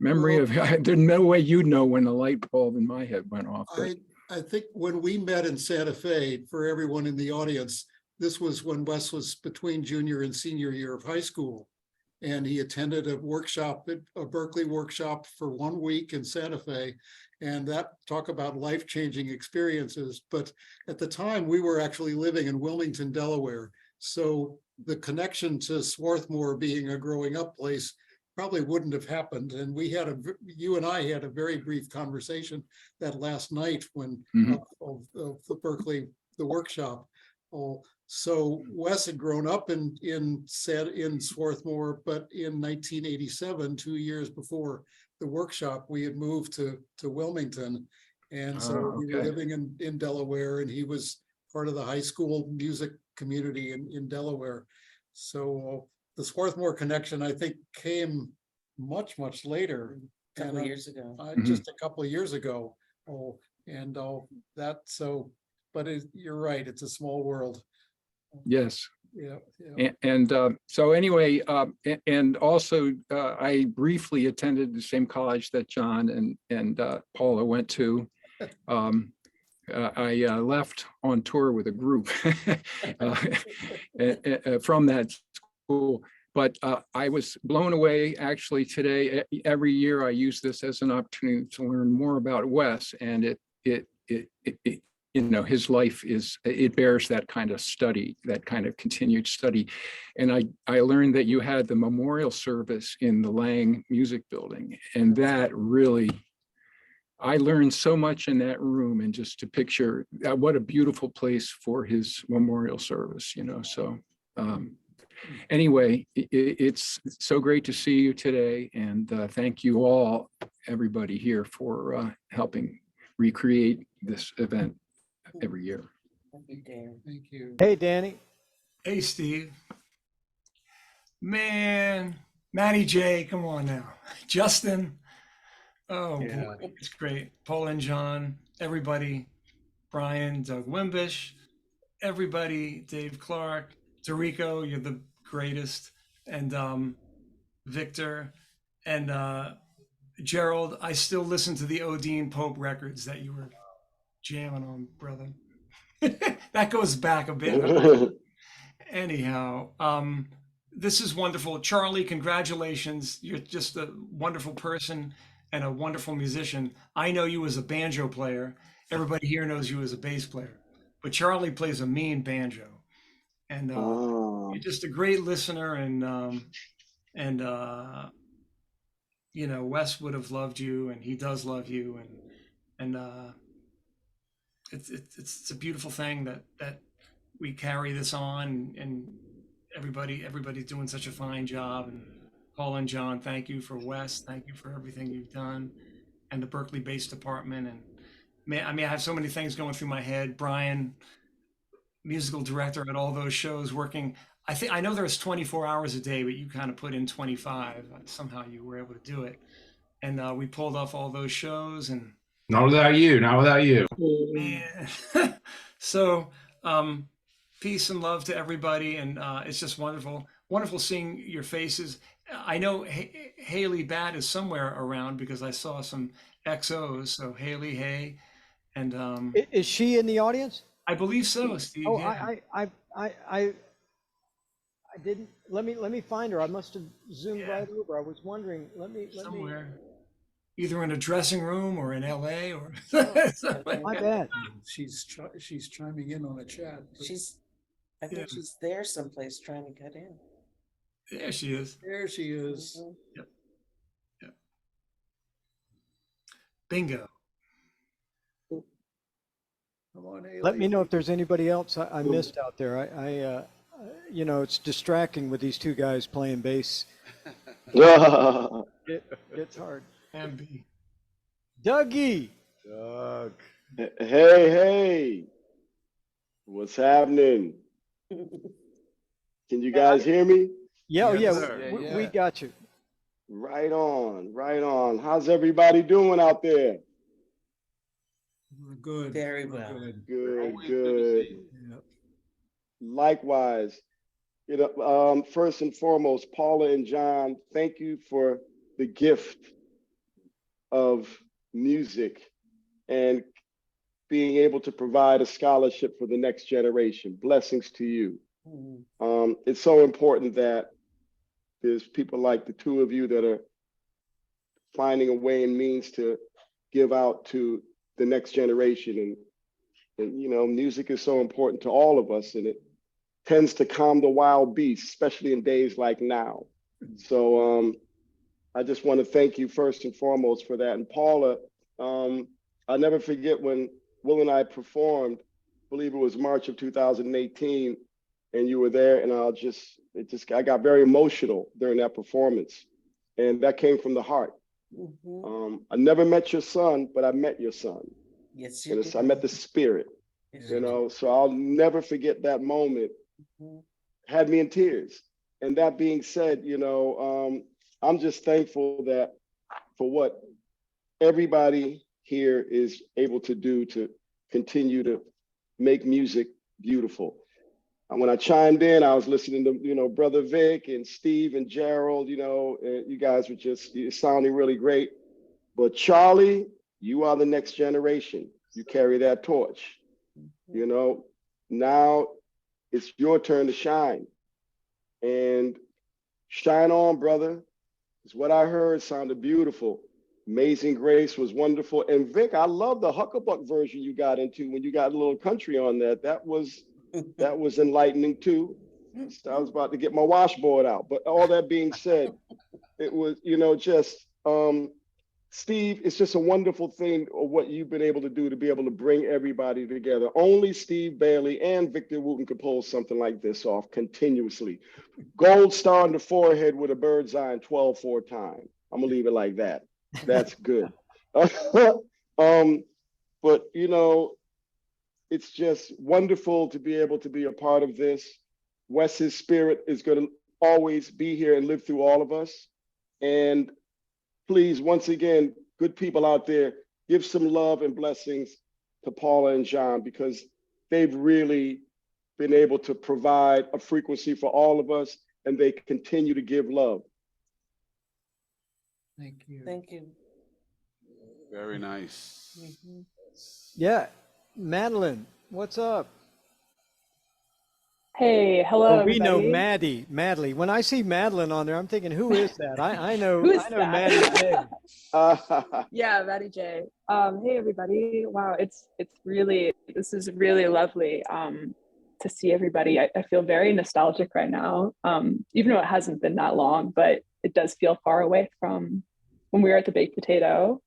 memory of, there's no way you'd know when the light bulb in my head went off. But I think when we met in Santa Fe, for everyone in the audience, this was when Wes was between junior and senior year of high school. And he attended a workshop, a Berkeley workshop for 1 week in Santa Fe. And that, talk about life-changing experiences. But at the time, we were actually living in Wilmington, Delaware. So the connection to Swarthmore being a growing up place probably wouldn't have happened. And we had you and I had a very brief conversation that last night when of the Berkeley, the workshop. So Wes had grown up in Swarthmore, but in 1987, 2 years before the workshop, we had moved to Wilmington. And so we were living in Delaware, and he was part of the high school music community in Delaware. So the Swarthmore connection, I think, came much later. A couple of years ago. Just a couple of years ago. But you're right, it's a small world. yes. Yeah. And so anyway, and also I briefly attended the same college that John and Paula went to. I left on tour with a group from that school, but I was blown away actually today. Every year I use this as an opportunity to learn more about Wes, and it you know, his life it bears that kind of study, that kind of continued study. And I learned that you had the memorial service in the Lang Music Building, and that really, I learned so much in that room, and just to picture what a beautiful place for his memorial service, you know. So anyway, it's so great to see you today, and thank you all, everybody here, for helping recreate this event every year. Thank you. Hey, Danny. Hey, Steve. Man, Matty J, come on now. Justin. Oh, boy, it's great. Paul and John, everybody. Brian, Doug Wimbish, everybody, Dave Clark, Derico, you're the greatest. And Victor and Gerald, I still listen to the Odine Pope records that you were jamming on, brother. That goes back a bit. Anyhow, this is wonderful. Charlie, congratulations. You're just a wonderful person and a wonderful musician. I know you as a banjo player. Everybody here knows you as a bass player. But Charlie plays a mean banjo. And you're just a great listener, and you know, Wes would have loved you, and he does love you, and it's a beautiful thing that we carry this on, and everybody's doing such a fine job. And Paul and John, thank you for Wes, thank you for everything you've done, and the Berkeley Bass Department. And I have so many things going through my head. Brian, musical director at all those shows, working. I know there's 24 hours a day, but you kind of put in 25. Somehow you were able to do it, and we pulled off all those shows. And not without you. man. So peace and love to everybody, and it's just wonderful seeing your faces. I know Haley Bat is somewhere around because I saw some XOs. So Haley, hey, and Is she in the audience? I believe so, Steve. Oh, yeah. I didn't. Let me find her. I must have zoomed right over. I was wondering. Let me Somewhere, either in a dressing room or in LA or. My bad. She's chiming in on a chat. I think she's there someplace trying to get in. There she is. There she is. Yep. Bingo. Come on, Haley. Let me know if there's anybody else I missed out there. You know, it's distracting with these two guys playing bass. It's hard. MB. Dougie. Doug. Hey. What's happening? Can you guys hear me? Yeah, Yes, yeah, sir. we got you. Right on, right on. How's everybody doing out there? We're good. Very We're well. good. Good, Always good. see. Yeah. Likewise. First and foremost, Paula and John, thank you for the gift of music and being able to provide a scholarship for the next generation. Blessings to you. It's so important that there's people like the two of you that are finding a way and means to give out to the next generation. And music is so important to all of us, and it tends to calm the wild beast, especially in days like now. So I just want to thank you first and foremost for that. And Paula, I'll never forget when Will and I performed, I believe it was March of 2018, and you were there, and I got very emotional during that performance. And that came from the heart. I never met your son, but I met your son. Yes, you did. I met the spirit, so I'll never forget that moment. Had me in tears. And that being said, I'm just thankful that for what everybody here is able to do to continue to make music beautiful. And when I chimed in, I was listening to, Brother Vic and Steve and Gerald, you guys were just sounding really great. But Charlie, you are the next generation. You carry that torch. Now it's your turn to shine. And shine on, brother. Is what I heard. Sounded beautiful. Amazing Grace was wonderful. And Vic, I love the Huckabuck version you got into when you got a little country on that. That was enlightening too. I was about to get my washboard out. But all that being said, it was, Steve, it's just a wonderful thing of what you've been able to do to be able to bring everybody together. Only Steve Bailey and Victor Wooten could pull something like this off continuously. Gold star on the forehead with a bird's eye and 12-4 time. I'm gonna leave it like that. That's good. But it's just wonderful to be able to be a part of this. Wes's spirit is gonna always be here and live through all of us. And please, once again, good people out there, give some love and blessings to Paula and John, because they've really been able to provide a frequency for all of us, and they continue to give love. Thank you. Thank you. Very nice. Yeah. Madeline, what's up? Hey, hello, Oh, we know everybody. Maddie. When I see Madeline on there, I'm thinking, who is that? I know, Who is I know that? Maddie J. Yeah, Maddie J. Hey, everybody. Wow, this is really lovely to see everybody. I feel very nostalgic right now, even though it hasn't been that long, but it does feel far away from when we were at the Baked Potato,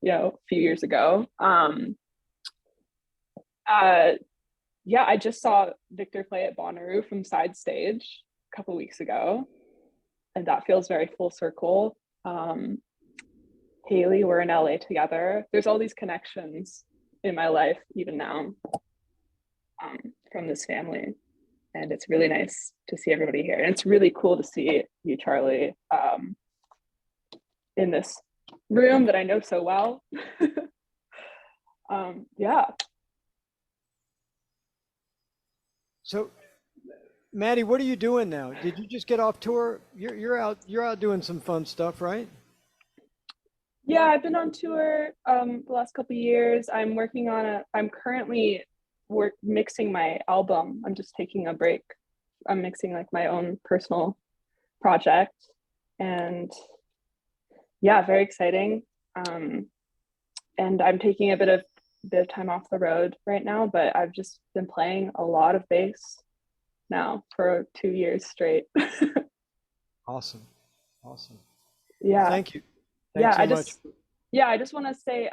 a few years ago. Yeah, I just saw Victor play at Bonnaroo from side stage a couple weeks ago, and that feels very full circle. Haley, we're in LA together. There's all these connections in my life, even now, from this family. And it's really nice to see everybody here. And it's really cool to see you, Charlie, in this room that I know so well. Yeah. So, Maddie, what are you doing now? Did you just get off tour? You're out doing some fun stuff, right? Yeah, I've been on tour the last couple of years. I'm currently mixing my album. I'm just taking a break. I'm mixing like my own personal project, and yeah, very exciting. And I'm taking a bit of time off the road right now, but I've just been playing a lot of bass now for 2 years straight. Awesome. Yeah. Thank you. Thanks so much. I just want to say,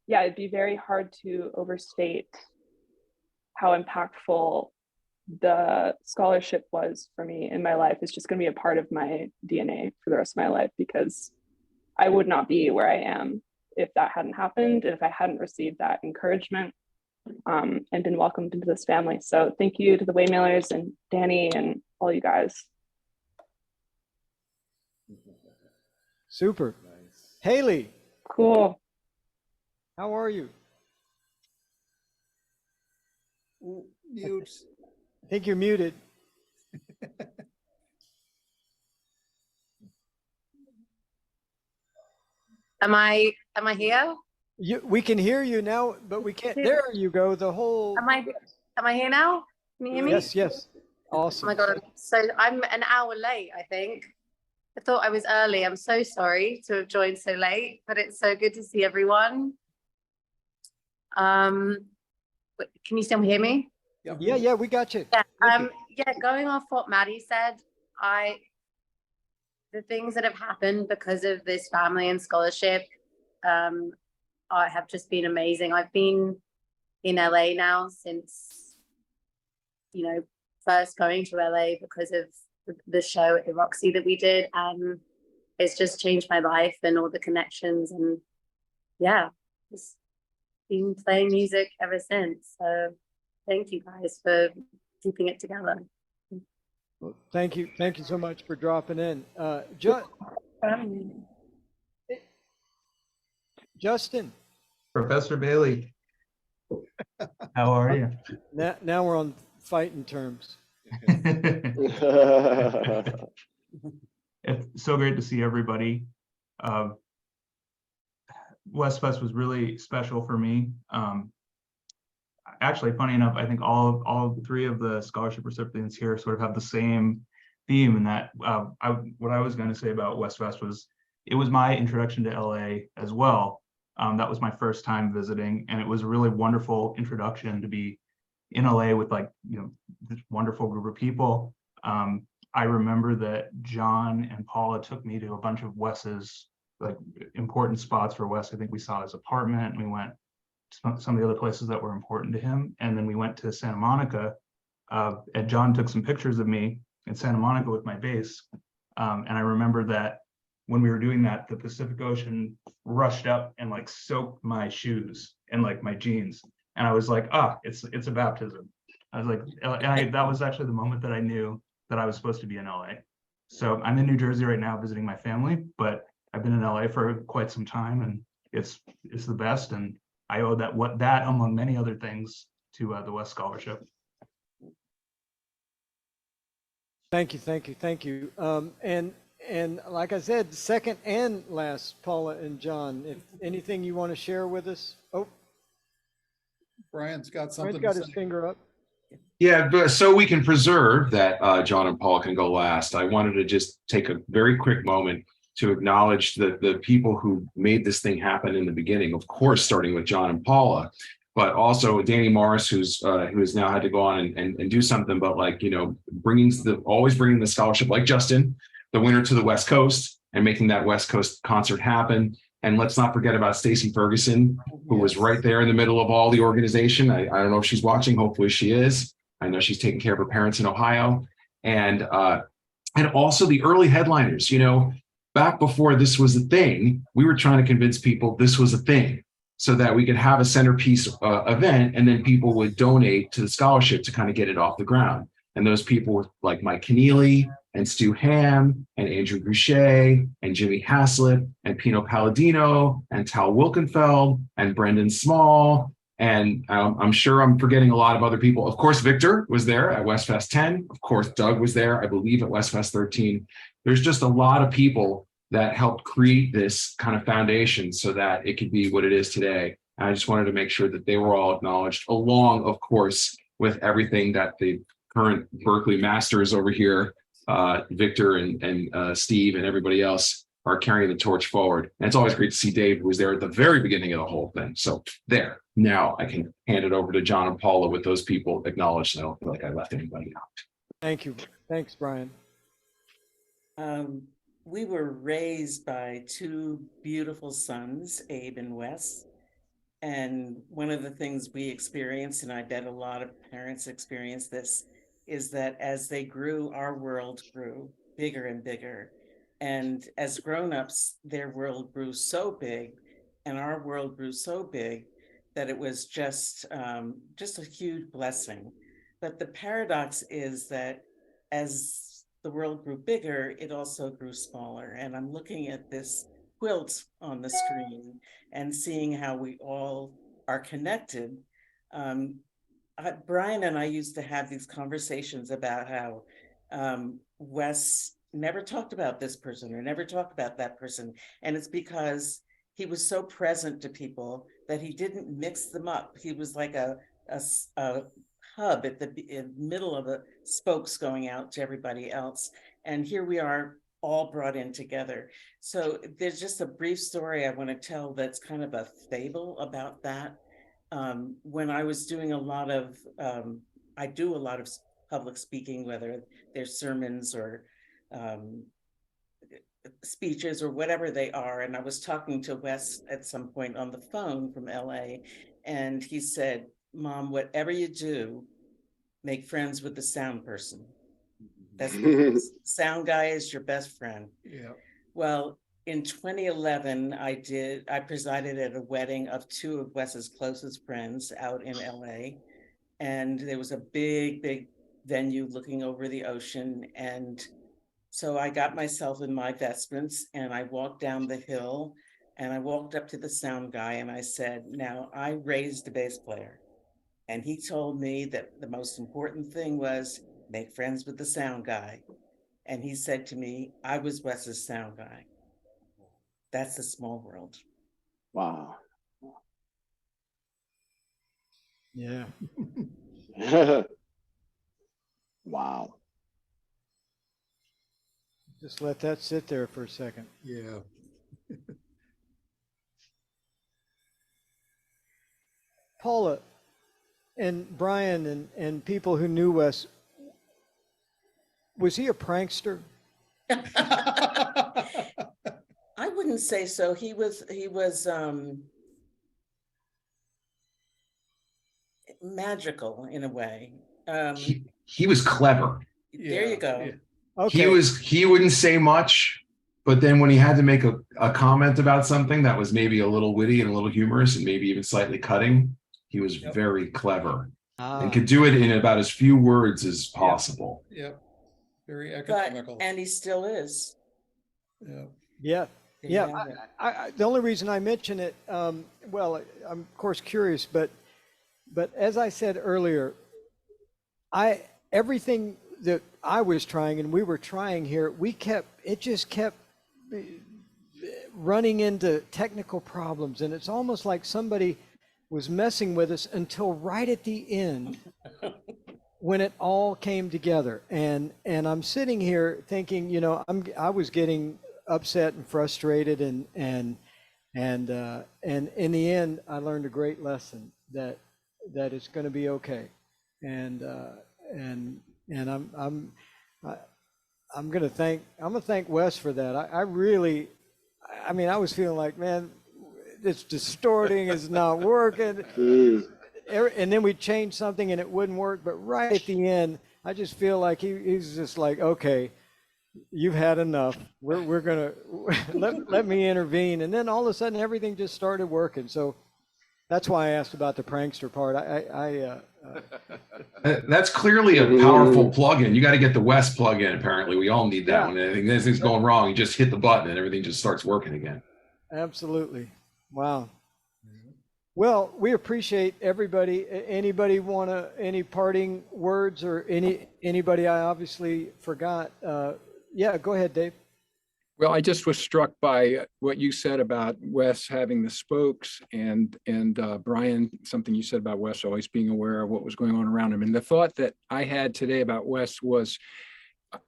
it'd be very hard to overstate how impactful the scholarship was for me in my life. It's just going to be a part of my DNA for the rest of my life, because I would not be where I am if that hadn't happened, and if I hadn't received that encouragement and been welcomed into this family. So thank you to the Waymailers and Danny and all you guys. Super. Haley, Cool. how are you? Mute. I think you're muted. Am I here? We can hear you now, but we can't. There you go. The whole. Am I here now? Can you hear me? Yes, yes. Awesome. Oh my God. I'm an hour late, I think. I thought I was early. I'm so sorry to have joined so late, but it's so good to see everyone. Can you still hear me? Yeah, we got you. Yeah, going off what Maddie said, the things that have happened because of this family and scholarship have just been amazing. I've been in LA now since, first going to LA because of the show at the Roxy that we did. And it's just changed my life and all the connections. And yeah, just been playing music ever since. So thank you guys for keeping it together. Well, thank you so much for dropping in. Justin. Professor Bailey. How are you? Now we're on fighting terms. It's so great to see everybody. WesFest was really special for me. Actually, funny enough, I think all three of the scholarship recipients here sort of have the same theme, in that what I was going to say about WesFest was it was my introduction to LA as well. That was my first time visiting, and it was a really wonderful introduction to be in LA with this wonderful group of people. I remember that John and Paula took me to a bunch of Wes's important spots for Wes. I think we saw his apartment, and we went to some of the other places that were important to him. And then we went to Santa Monica, and John took some pictures of me in Santa Monica with my bass. And I remember that when we were doing that, the Pacific Ocean rushed up and soaked my shoes and my jeans. And I was like, it's a baptism. I was like, that was actually the moment that I knew that I was supposed to be in LA. So I'm in New Jersey right now visiting my family, but I've been in LA for quite some time, and it's the best. And I owe that among many other things to the Wes Scholarship. Thank you. And like I said, second and last, Paula and John, if anything you want to share with us. Oh, Brian's got something. Brian's got his finger up. Yeah, but so we can preserve that John and Paul can go last, I wanted to just take a very quick moment to acknowledge the people who made this thing happen in the beginning, of course, starting with John and Paula, but also Danny Morris, who has now had to go on and do something, but always bringing the scholarship, like Justin, the winner, to the West Coast and making that West Coast concert happen. And let's not forget about Stacey Ferguson, who was right there in the middle of all the organization. I don't know if she's watching. Hopefully she is. I know she's taking care of her parents in Ohio. And also the early headliners. Back before this was a thing, we were trying to convince people this was a thing so that we could have a centerpiece event, and then people would donate to the scholarship to kind of get it off the ground. And those people were like Mike Keneally and Stu Ham and Andrew Boucher and Jimmy Haslett and Pino Palladino and Tal Wilkenfeld and Brendan Small. And I'm sure I'm forgetting a lot of other people. Of course, Victor was there at WesFest 10. Of course, Doug was there, I believe, at WesFest 13. There's just a lot of people that helped create this kind of foundation so that it could be what it is today. And I just wanted to make sure that they were all acknowledged, along, of course, with everything that the current Berkeley masters over here, Victor and Steve and everybody else, are carrying the torch forward. And it's always great to see Dave, who was there at the very beginning of the whole thing. So there, now I can hand it over to John and Paula with those people acknowledged, so I don't feel like I left anybody out. Thank you. Thanks, Brian. We were raised by two beautiful sons, Abe and Wes. And one of the things we experienced, and I bet a lot of parents experience this, is that as they grew, our world grew bigger and bigger. And as grown-ups, their world grew so big, and our world grew so big that it was just a huge blessing. But the paradox is that as the world grew bigger, it also grew smaller. And I'm looking at this quilt on the screen and seeing how we all are connected. Brian and I used to have these conversations about how Wes never talked about this person or never talked about that person. And it's because he was so present to people that he didn't mix them up. He was like a hub at the middle of the spokes going out to everybody else. And here we are all brought in together. So there's just a brief story I want to tell that's kind of a fable about that. When I was doing I do a lot of public speaking, whether they're sermons or speeches or whatever they are. And I was talking to Wes at some point on the phone from LA, and he said, "Mom, whatever you do, make friends with the sound person. That's the sound guy is your best friend." Yeah. Well, in 2011, I presided at a wedding of two of Wes's closest friends out in LA. And there was a big venue looking over the ocean. And so I got myself in my vestments and I walked down the hill and I walked up to the sound guy and I said, "Now I raised a bass player." And he told me that the most important thing was make friends with the sound guy. And he said to me, "I was Wes's sound guy." That's a small world. Wow. Yeah. Wow. Just let that sit there for a second. Yeah. Paula and Brian and people who knew Wes, was he a prankster? I wouldn't say so. He was magical in a way. He was clever. There you go. Yeah. Okay. He wouldn't say much, but then when he had to make a comment about something that was maybe a little witty and a little humorous and maybe even slightly cutting, he was very clever and could do it in about as few words as possible. Yeah. Very economical. And he still is. Yeah. Yeah. Yeah. The only reason I mention it, well, I'm of course curious, but as I said earlier, everything that I was trying and we were trying here, it just kept running into technical problems, and it's almost like somebody was messing with us until right at the end when it all came together. And I'm sitting here thinking, I was getting upset and frustrated, and in the end I learned a great lesson that it's going to be okay. And I'm going to thank Wes for that. I was feeling like, man, it's distorting, it's not working. And then we changed something and it wouldn't work. But right at the end, I just feel like he's just like, okay, you've had enough. We're going to let me intervene. And then all of a sudden everything just started working. So that's why I asked about the prankster part. That's clearly a powerful plugin. You got to get the Wes plugin. Apparently, we all need that. When anything's going wrong, you just hit the button and everything just starts working again. Absolutely. Wow. Well, we appreciate everybody. Anybody want any parting words or anybody I obviously forgot? Yeah, go ahead, Dave. Well, I just was struck by what you said about Wes having the spokes, and Brian, something you said about Wes always being aware of what was going on around him. And the thought that I had today about Wes was,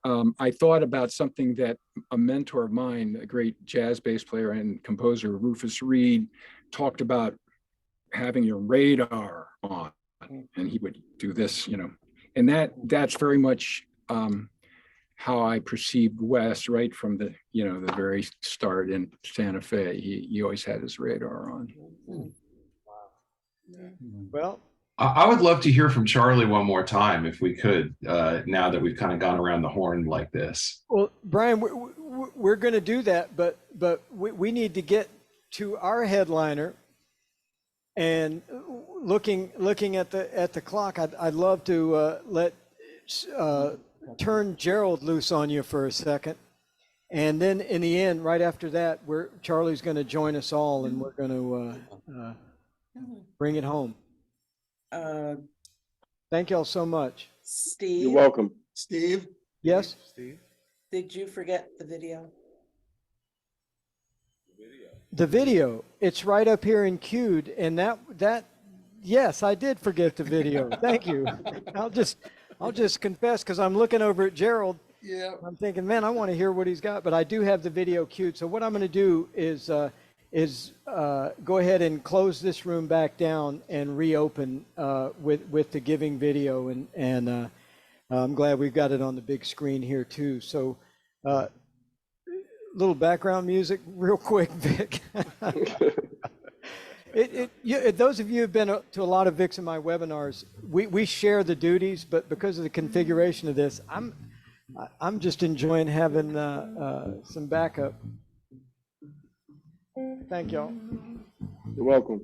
I thought about something that a mentor of mine, a great jazz bass player and composer, Rufus Reed, talked about having your radar on, and he would do this, and that's very much how I perceived Wes right from the very start in Santa Fe. He always had his radar on. Well, I would love to hear from Charlie one more time if we could, now that we've kind of gone around the horn like this. Well, Brian, we're going to do that, but we need to get to our headliner. And looking at the clock, I'd love to let turn Gerald loose on you for a second. And then in the end, right after that, Charlie's going to join us all and we're going to bring it home. Thank y'all so much. Steve? You're welcome. Steve? Yes? Steve? Did you forget the video? The video, it's right up here in queued, and yes, I did forget the video. Thank you. I'll just confess, because I'm looking over at Gerald. Yeah. I'm thinking, man, I want to hear what he's got, but I do have the video queued. So what I'm going to do is go ahead and close this room back down and reopen with the giving video, and I'm glad we've got it on the big screen here too. So. Little background music real quick, Vic. Those of you who've been to a lot of Vic's in my webinars, we share the duties, but because of the configuration of this, I'm just enjoying having some backup. Thank y'all. You're welcome.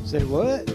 Say what?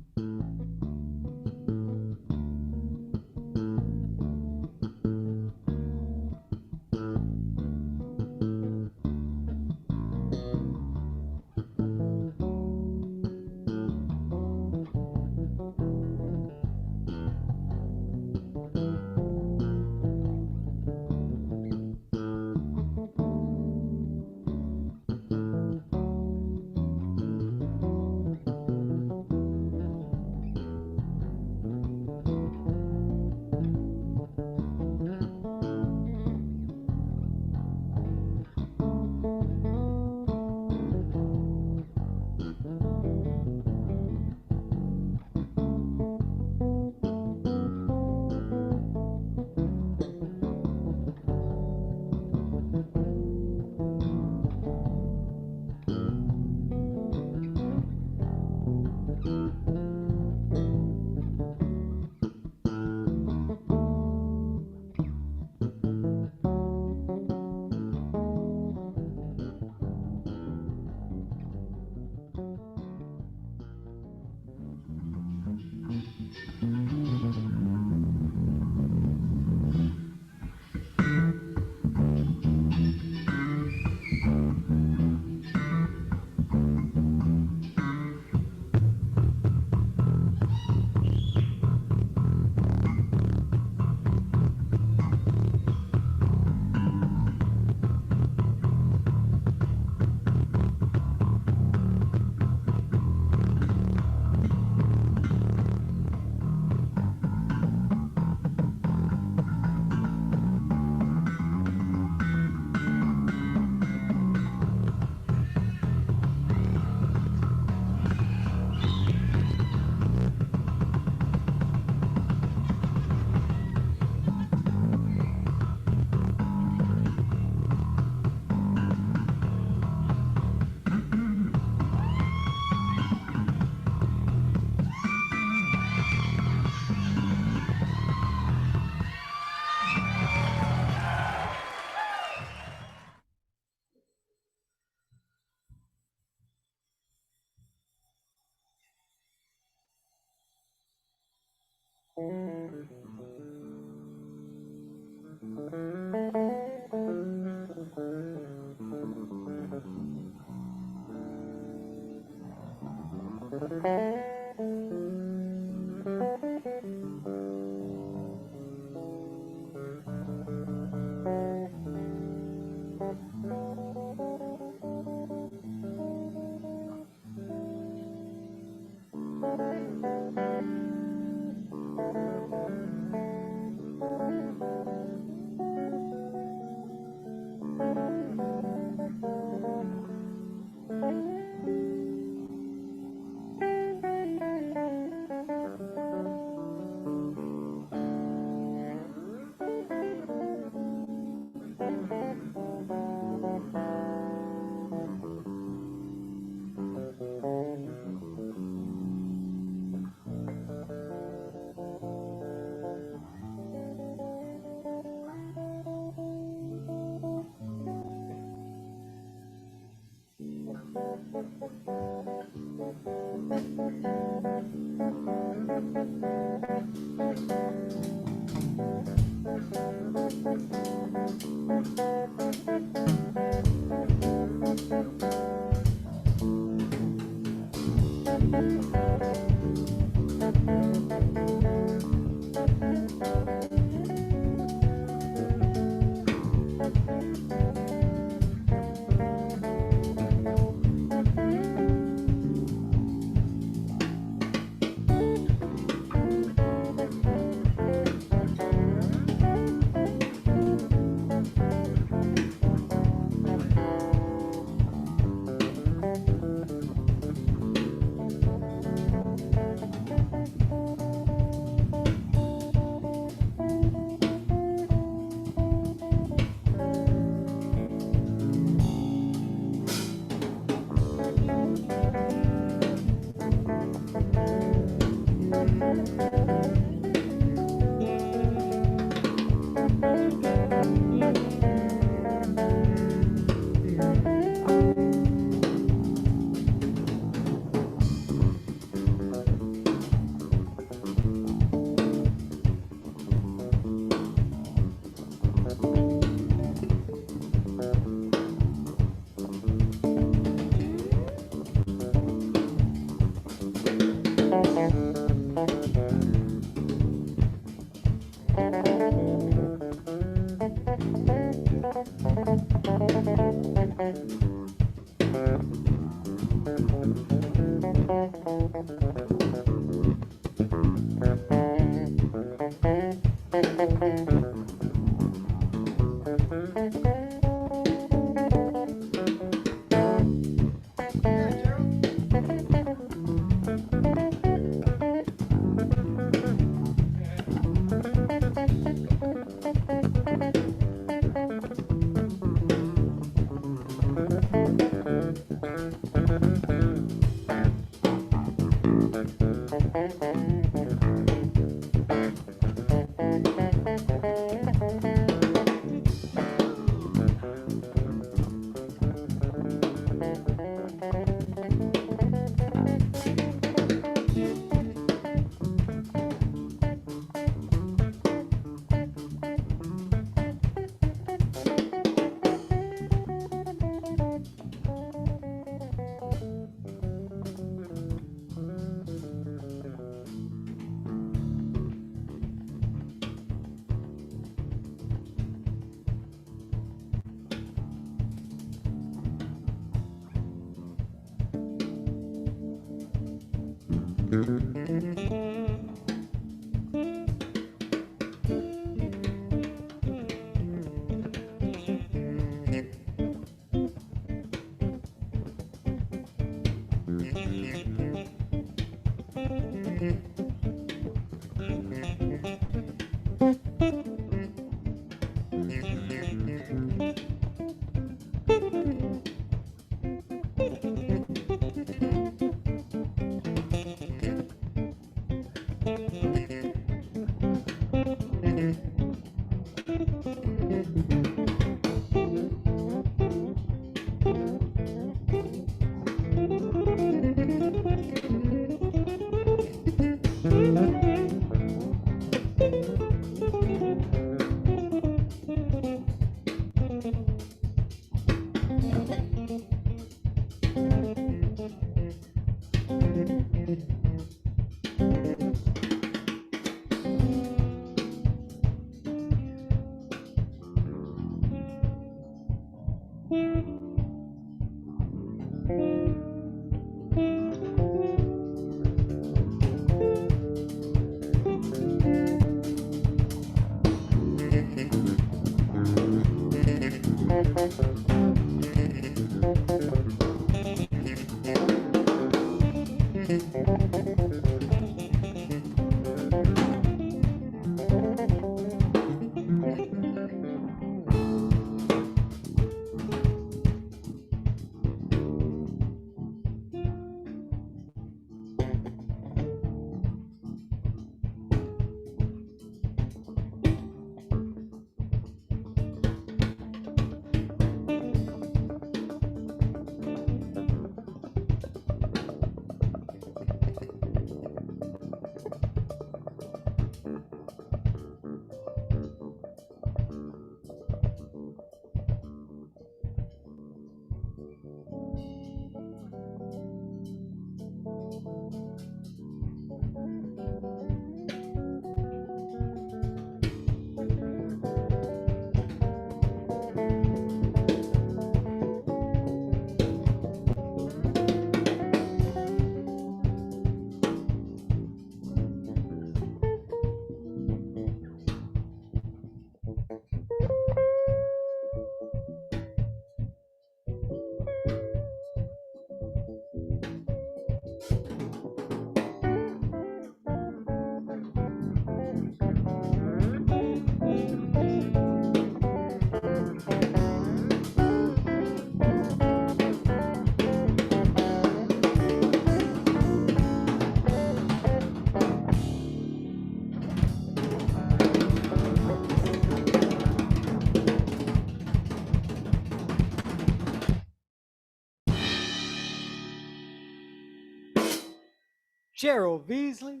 Gerald Beasley.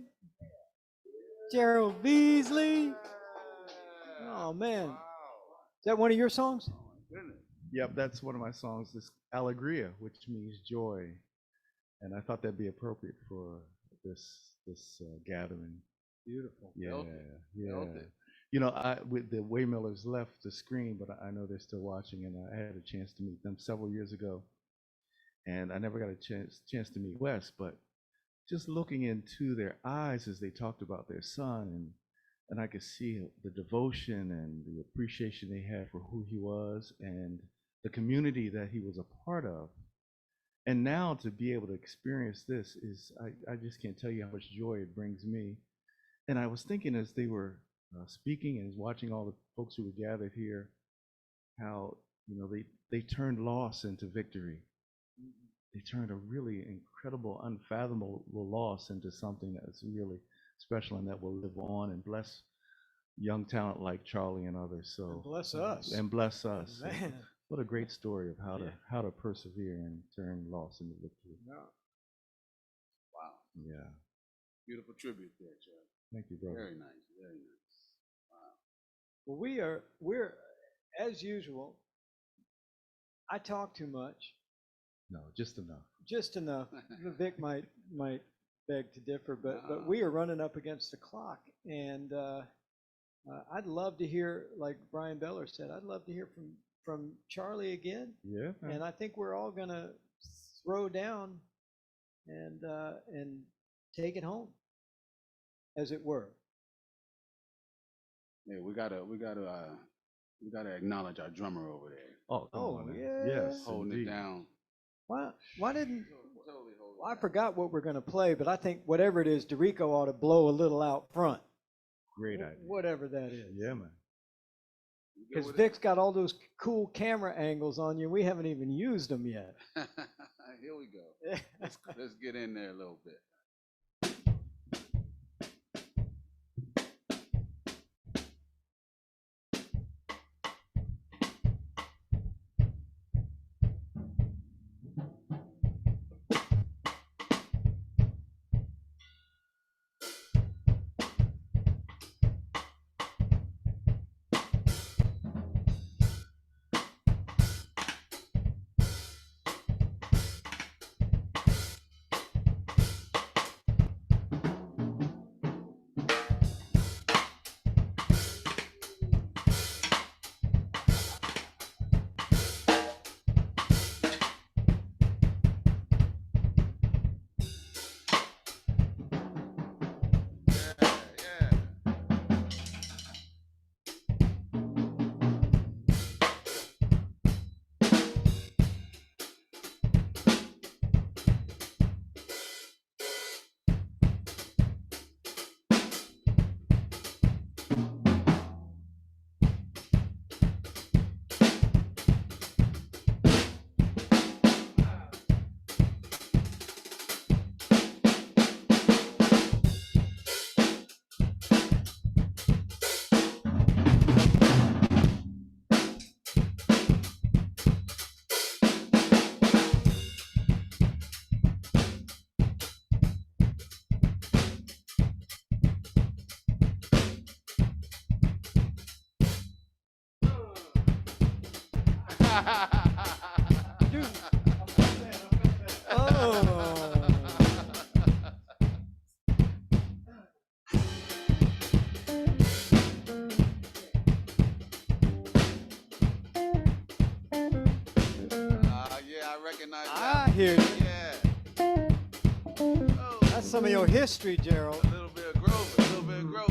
Gerald Beasley. Oh man, is that one of your songs? Yep, that's one of my songs. This Allegria, which means joy, and I thought that'd be appropriate for this gathering. Beautiful. Yeah, Felt it. yeah. Felt it. You know, I with the Waymillers left the screen, but I know they're still watching, and I had a chance to meet them several years ago, and I never got a chance to meet Wes, but just looking into their eyes as they talked about their son, and I could see the devotion and the appreciation they had for who he was and the community that he was a part of. And now to be able to experience this is, I just can't tell you how much joy it brings me. And I was thinking as they were speaking and watching all the folks who were gathered here, how, you know, they turned loss into victory. They turned a really incredible, unfathomable loss into something that's really special and that will live on and bless young talent like Charlie and others. So And bless us. And bless us. Man. What a great story of how to persevere and turn loss into victory. Wow. Yeah. Beautiful tribute there, Chad. Thank you, brother. Very nice. Very nice. Wow. Well, we're as usual. I talk too much. No, just enough. Just enough. Vic might beg to differ, but No. we are running up against the clock, and I'd love to hear, like Brian Beller said, I'd love to hear from Charlie again. Yeah. And I think we're all gonna throw down and take it home, as it were. Yeah, we gotta acknowledge our drummer over there. Oh, come Oh, on now. yeah. Yes, Holding indeed. it down. Why didn't Totally holding well, I it down. forgot what we're gonna play, but I think whatever it is, Derico ought to blow a little out front. Great idea. Whatever that is. Yeah, man. You good Because with Vic's got all those cool camera angles on you. We haven't even used them yet. it? Here we go. Let's get in there a little bit. Dude. Oh. Yeah, I recognize that. I hear you. Yeah. Oh, That's some of your history, Gerald. a little bit of growth, a little bit of growth.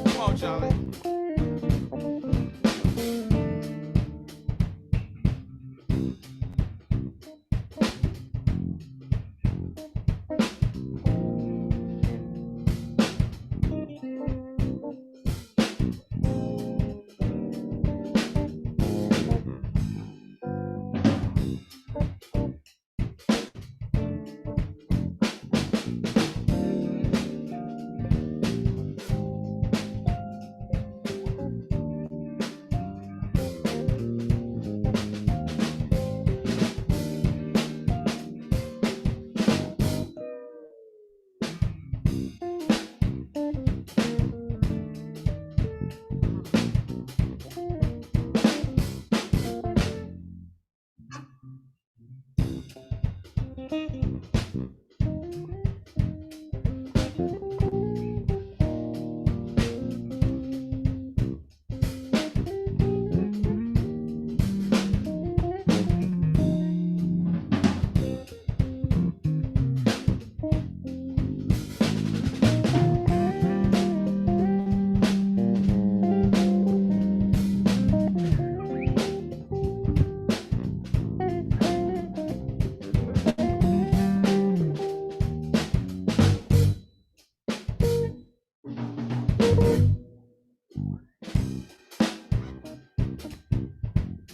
Come on, Charlie.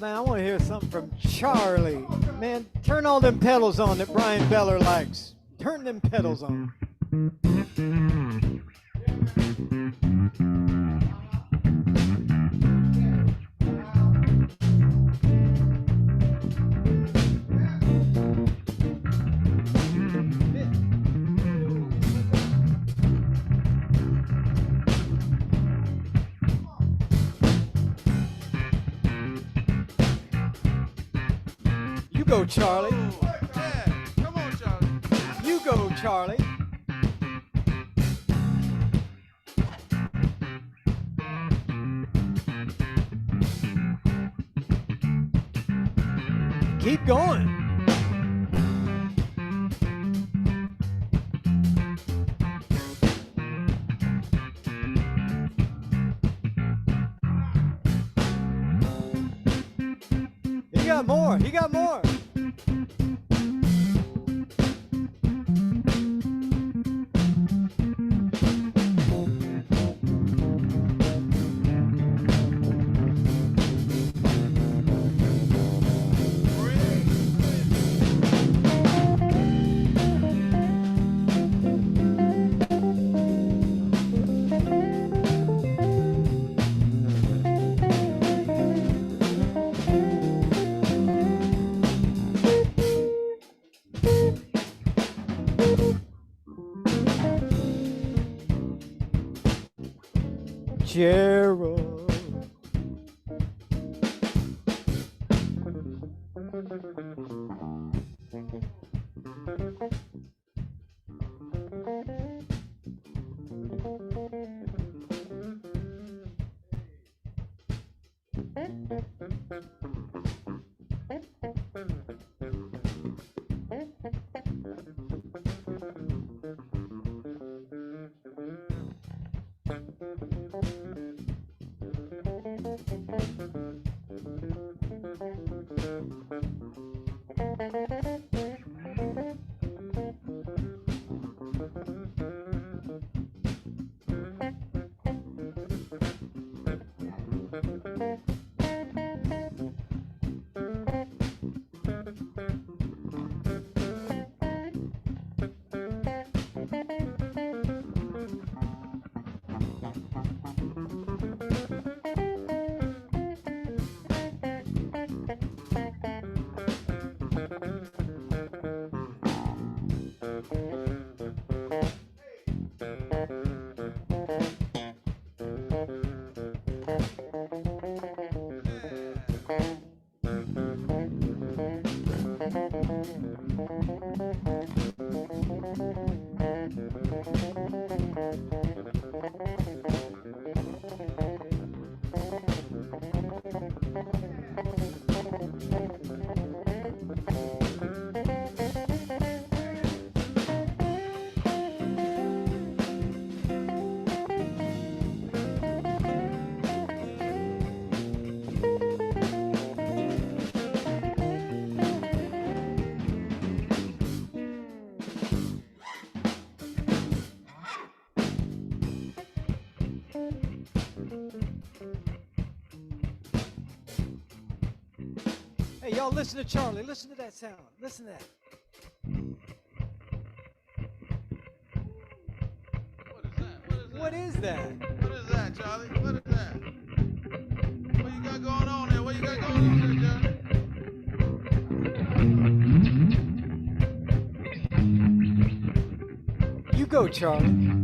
Man, I want to hear something from Charlie. Man, turn all them pedals on that Brian Beller likes. Turn them pedals on. You go, Charlie. Yeah, come on, Charlie. You go, Charlie. Keep going. He got more. He got more. Gerald. Hey, y'all, listen to Charlie. Listen to that sound. Listen to that. What is that? What is that, Charlie? What is that? What you got going on there? What you got going on there, Charlie? You go, Charlie.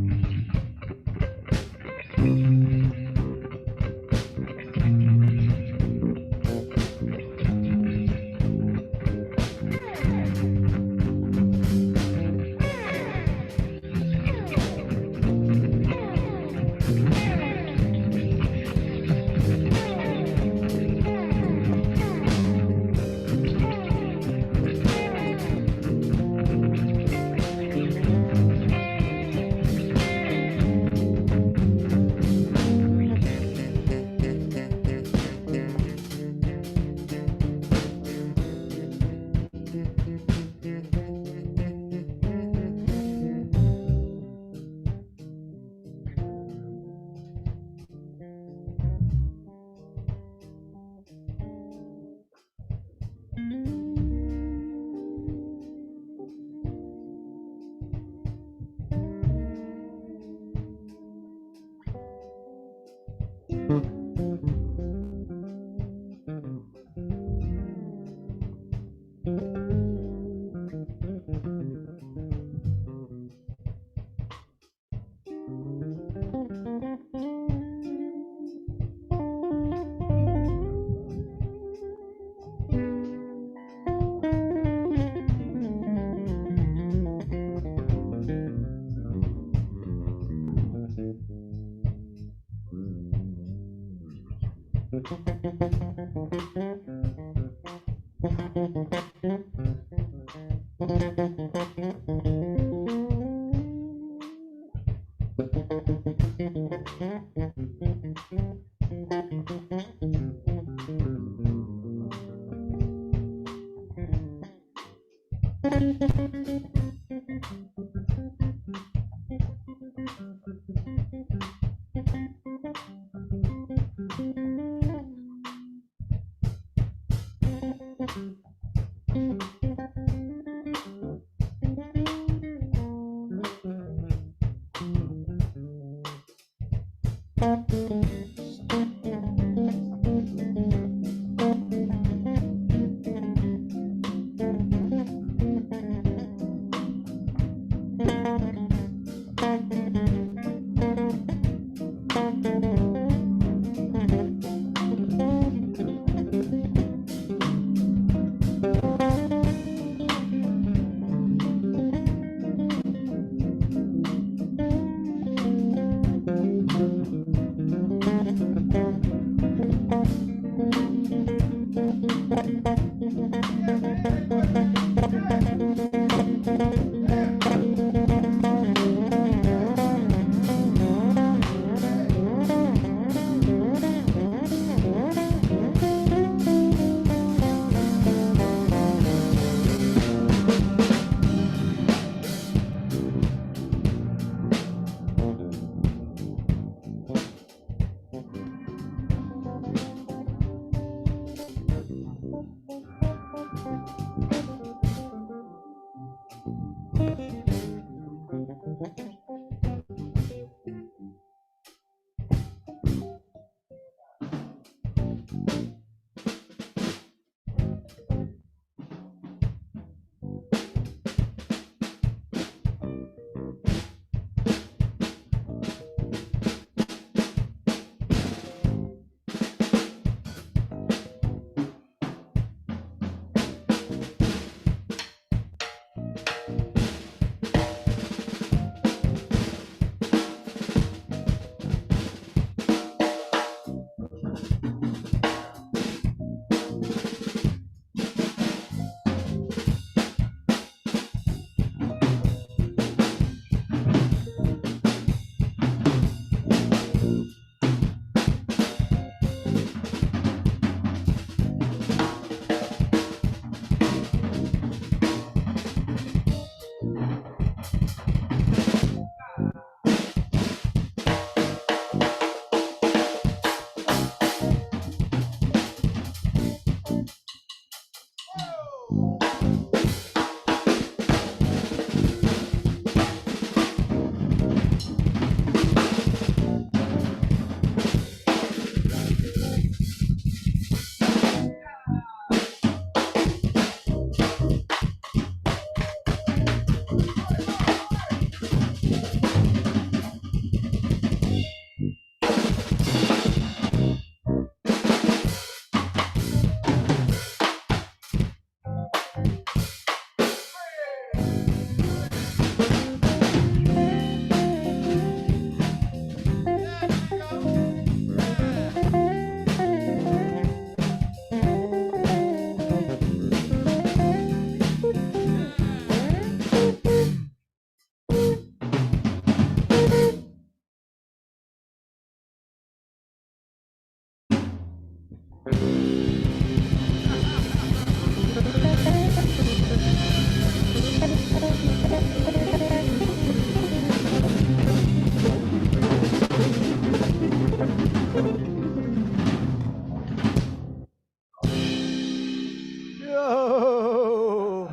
Yo!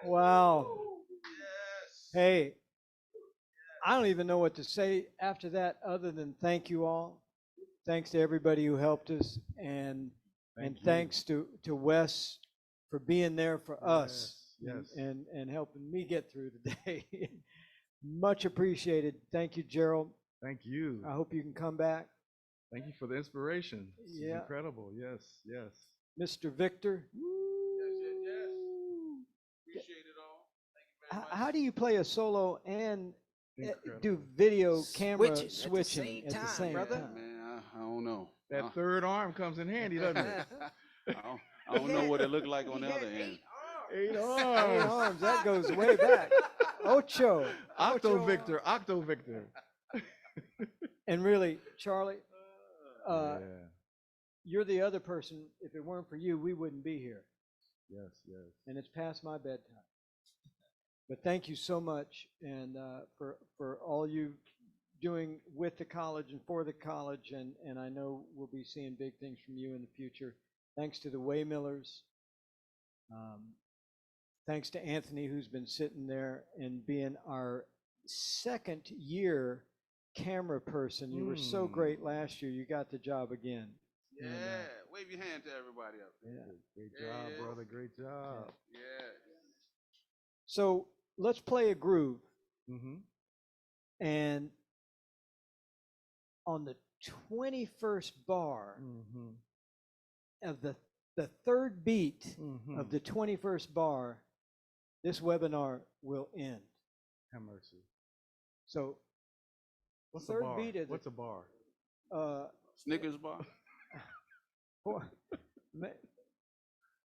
Wow. Hey, I don't even know what to say after that other than thank you all. Thanks to everybody who helped us, and Thank you. thanks to Wes for being there for us Yes. and helping me get through the day. Much appreciated. Thank you, Gerald. Thank you. I hope you can come back. Thank you for the inspiration. This is Yeah. incredible. Yes, yes. Mr. Victor. Appreciate it all. Thank you very much. How do you play a solo and Incredible. do video camera Switching switching at the same Brother, time? man, I don't know. That third arm comes in handy, doesn't it? I don't know what it looked like on the other end. 8 Eight arms. arms, that goes way back. Ocho. Octo Ocho Victor. Octo Victor. And really, Charlie, Yeah. you're the other person. If it weren't for you, we wouldn't be here. Yes, yes. And it's past my bedtime. But thank you so much, and for all you doing with the college and for the college, and I know we'll be seeing big things from you in the future. Thanks to the Waymillers. Thanks to Anthony, who's been sitting there and being our second year camera person. You were so great last year. You got the job again. Yeah, wave your hand to everybody up there. Yeah. Great job, brother. Great job. Yeah. So let's play a groove. Mm-hmm. And on the 21st bar of the third beat of the 21st bar, this webinar will end. Have mercy. So What's third a bar? beat of the, What's a bar? Snickers bar.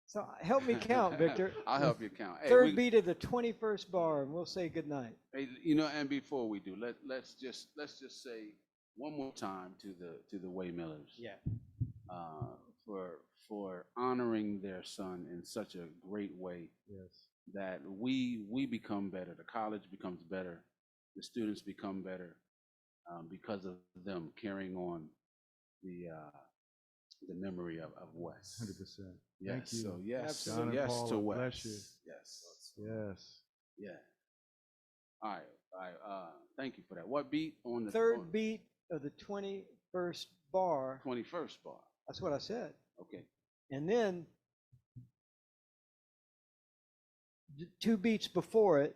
So help me count, Victor. I'll help you count. Hey, Third beat of the 21st bar, and we'll say goodnight. Hey, and before we do, let's just say one more time to the Waymillers. Yeah. For honoring their son in such a great way. Yes. That we become better. The college becomes better. The students become better because of them carrying on the memory of Wes. 100%. Yes. Thank you. So yes. Absolutely. John and Yes Paula, to Wes. bless you. Yes. Yes. Yeah. All right. Thank you for that. What beat on the Third beat of the 21st bar. 21st bar? That's what I said. Okay. And then 2 beats before it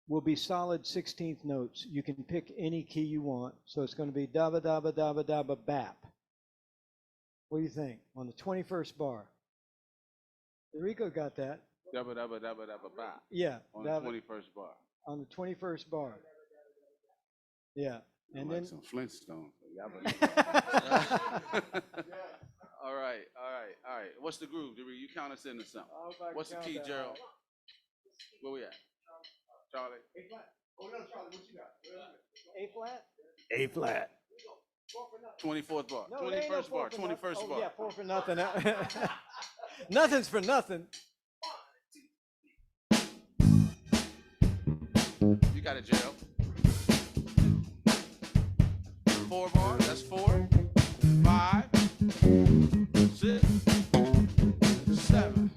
will be solid 16th notes. You can pick any key you want. So it's going to be dabba dabba dabba dabba bap. What do you think on the 21st bar? Derico got that. Dabba dabba dabba dabba bap. Yeah. On the 21st bar. On the 21st bar. Yeah. And like then some Flintstones. All right. What's the groove, Derico? You count us into something. What's the key, Gerald? Where we at? Charlie? A flat. Oh no, Charlie, what you got? A flat? A flat. 24th bar. No, there ain't no 21st bar. 21st oh, bar. yeah, 4 for nothing. Nothing's for nothing. You got it, Gerald. 4 bar. That's 4. 5. 6. 7.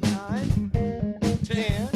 9. 10.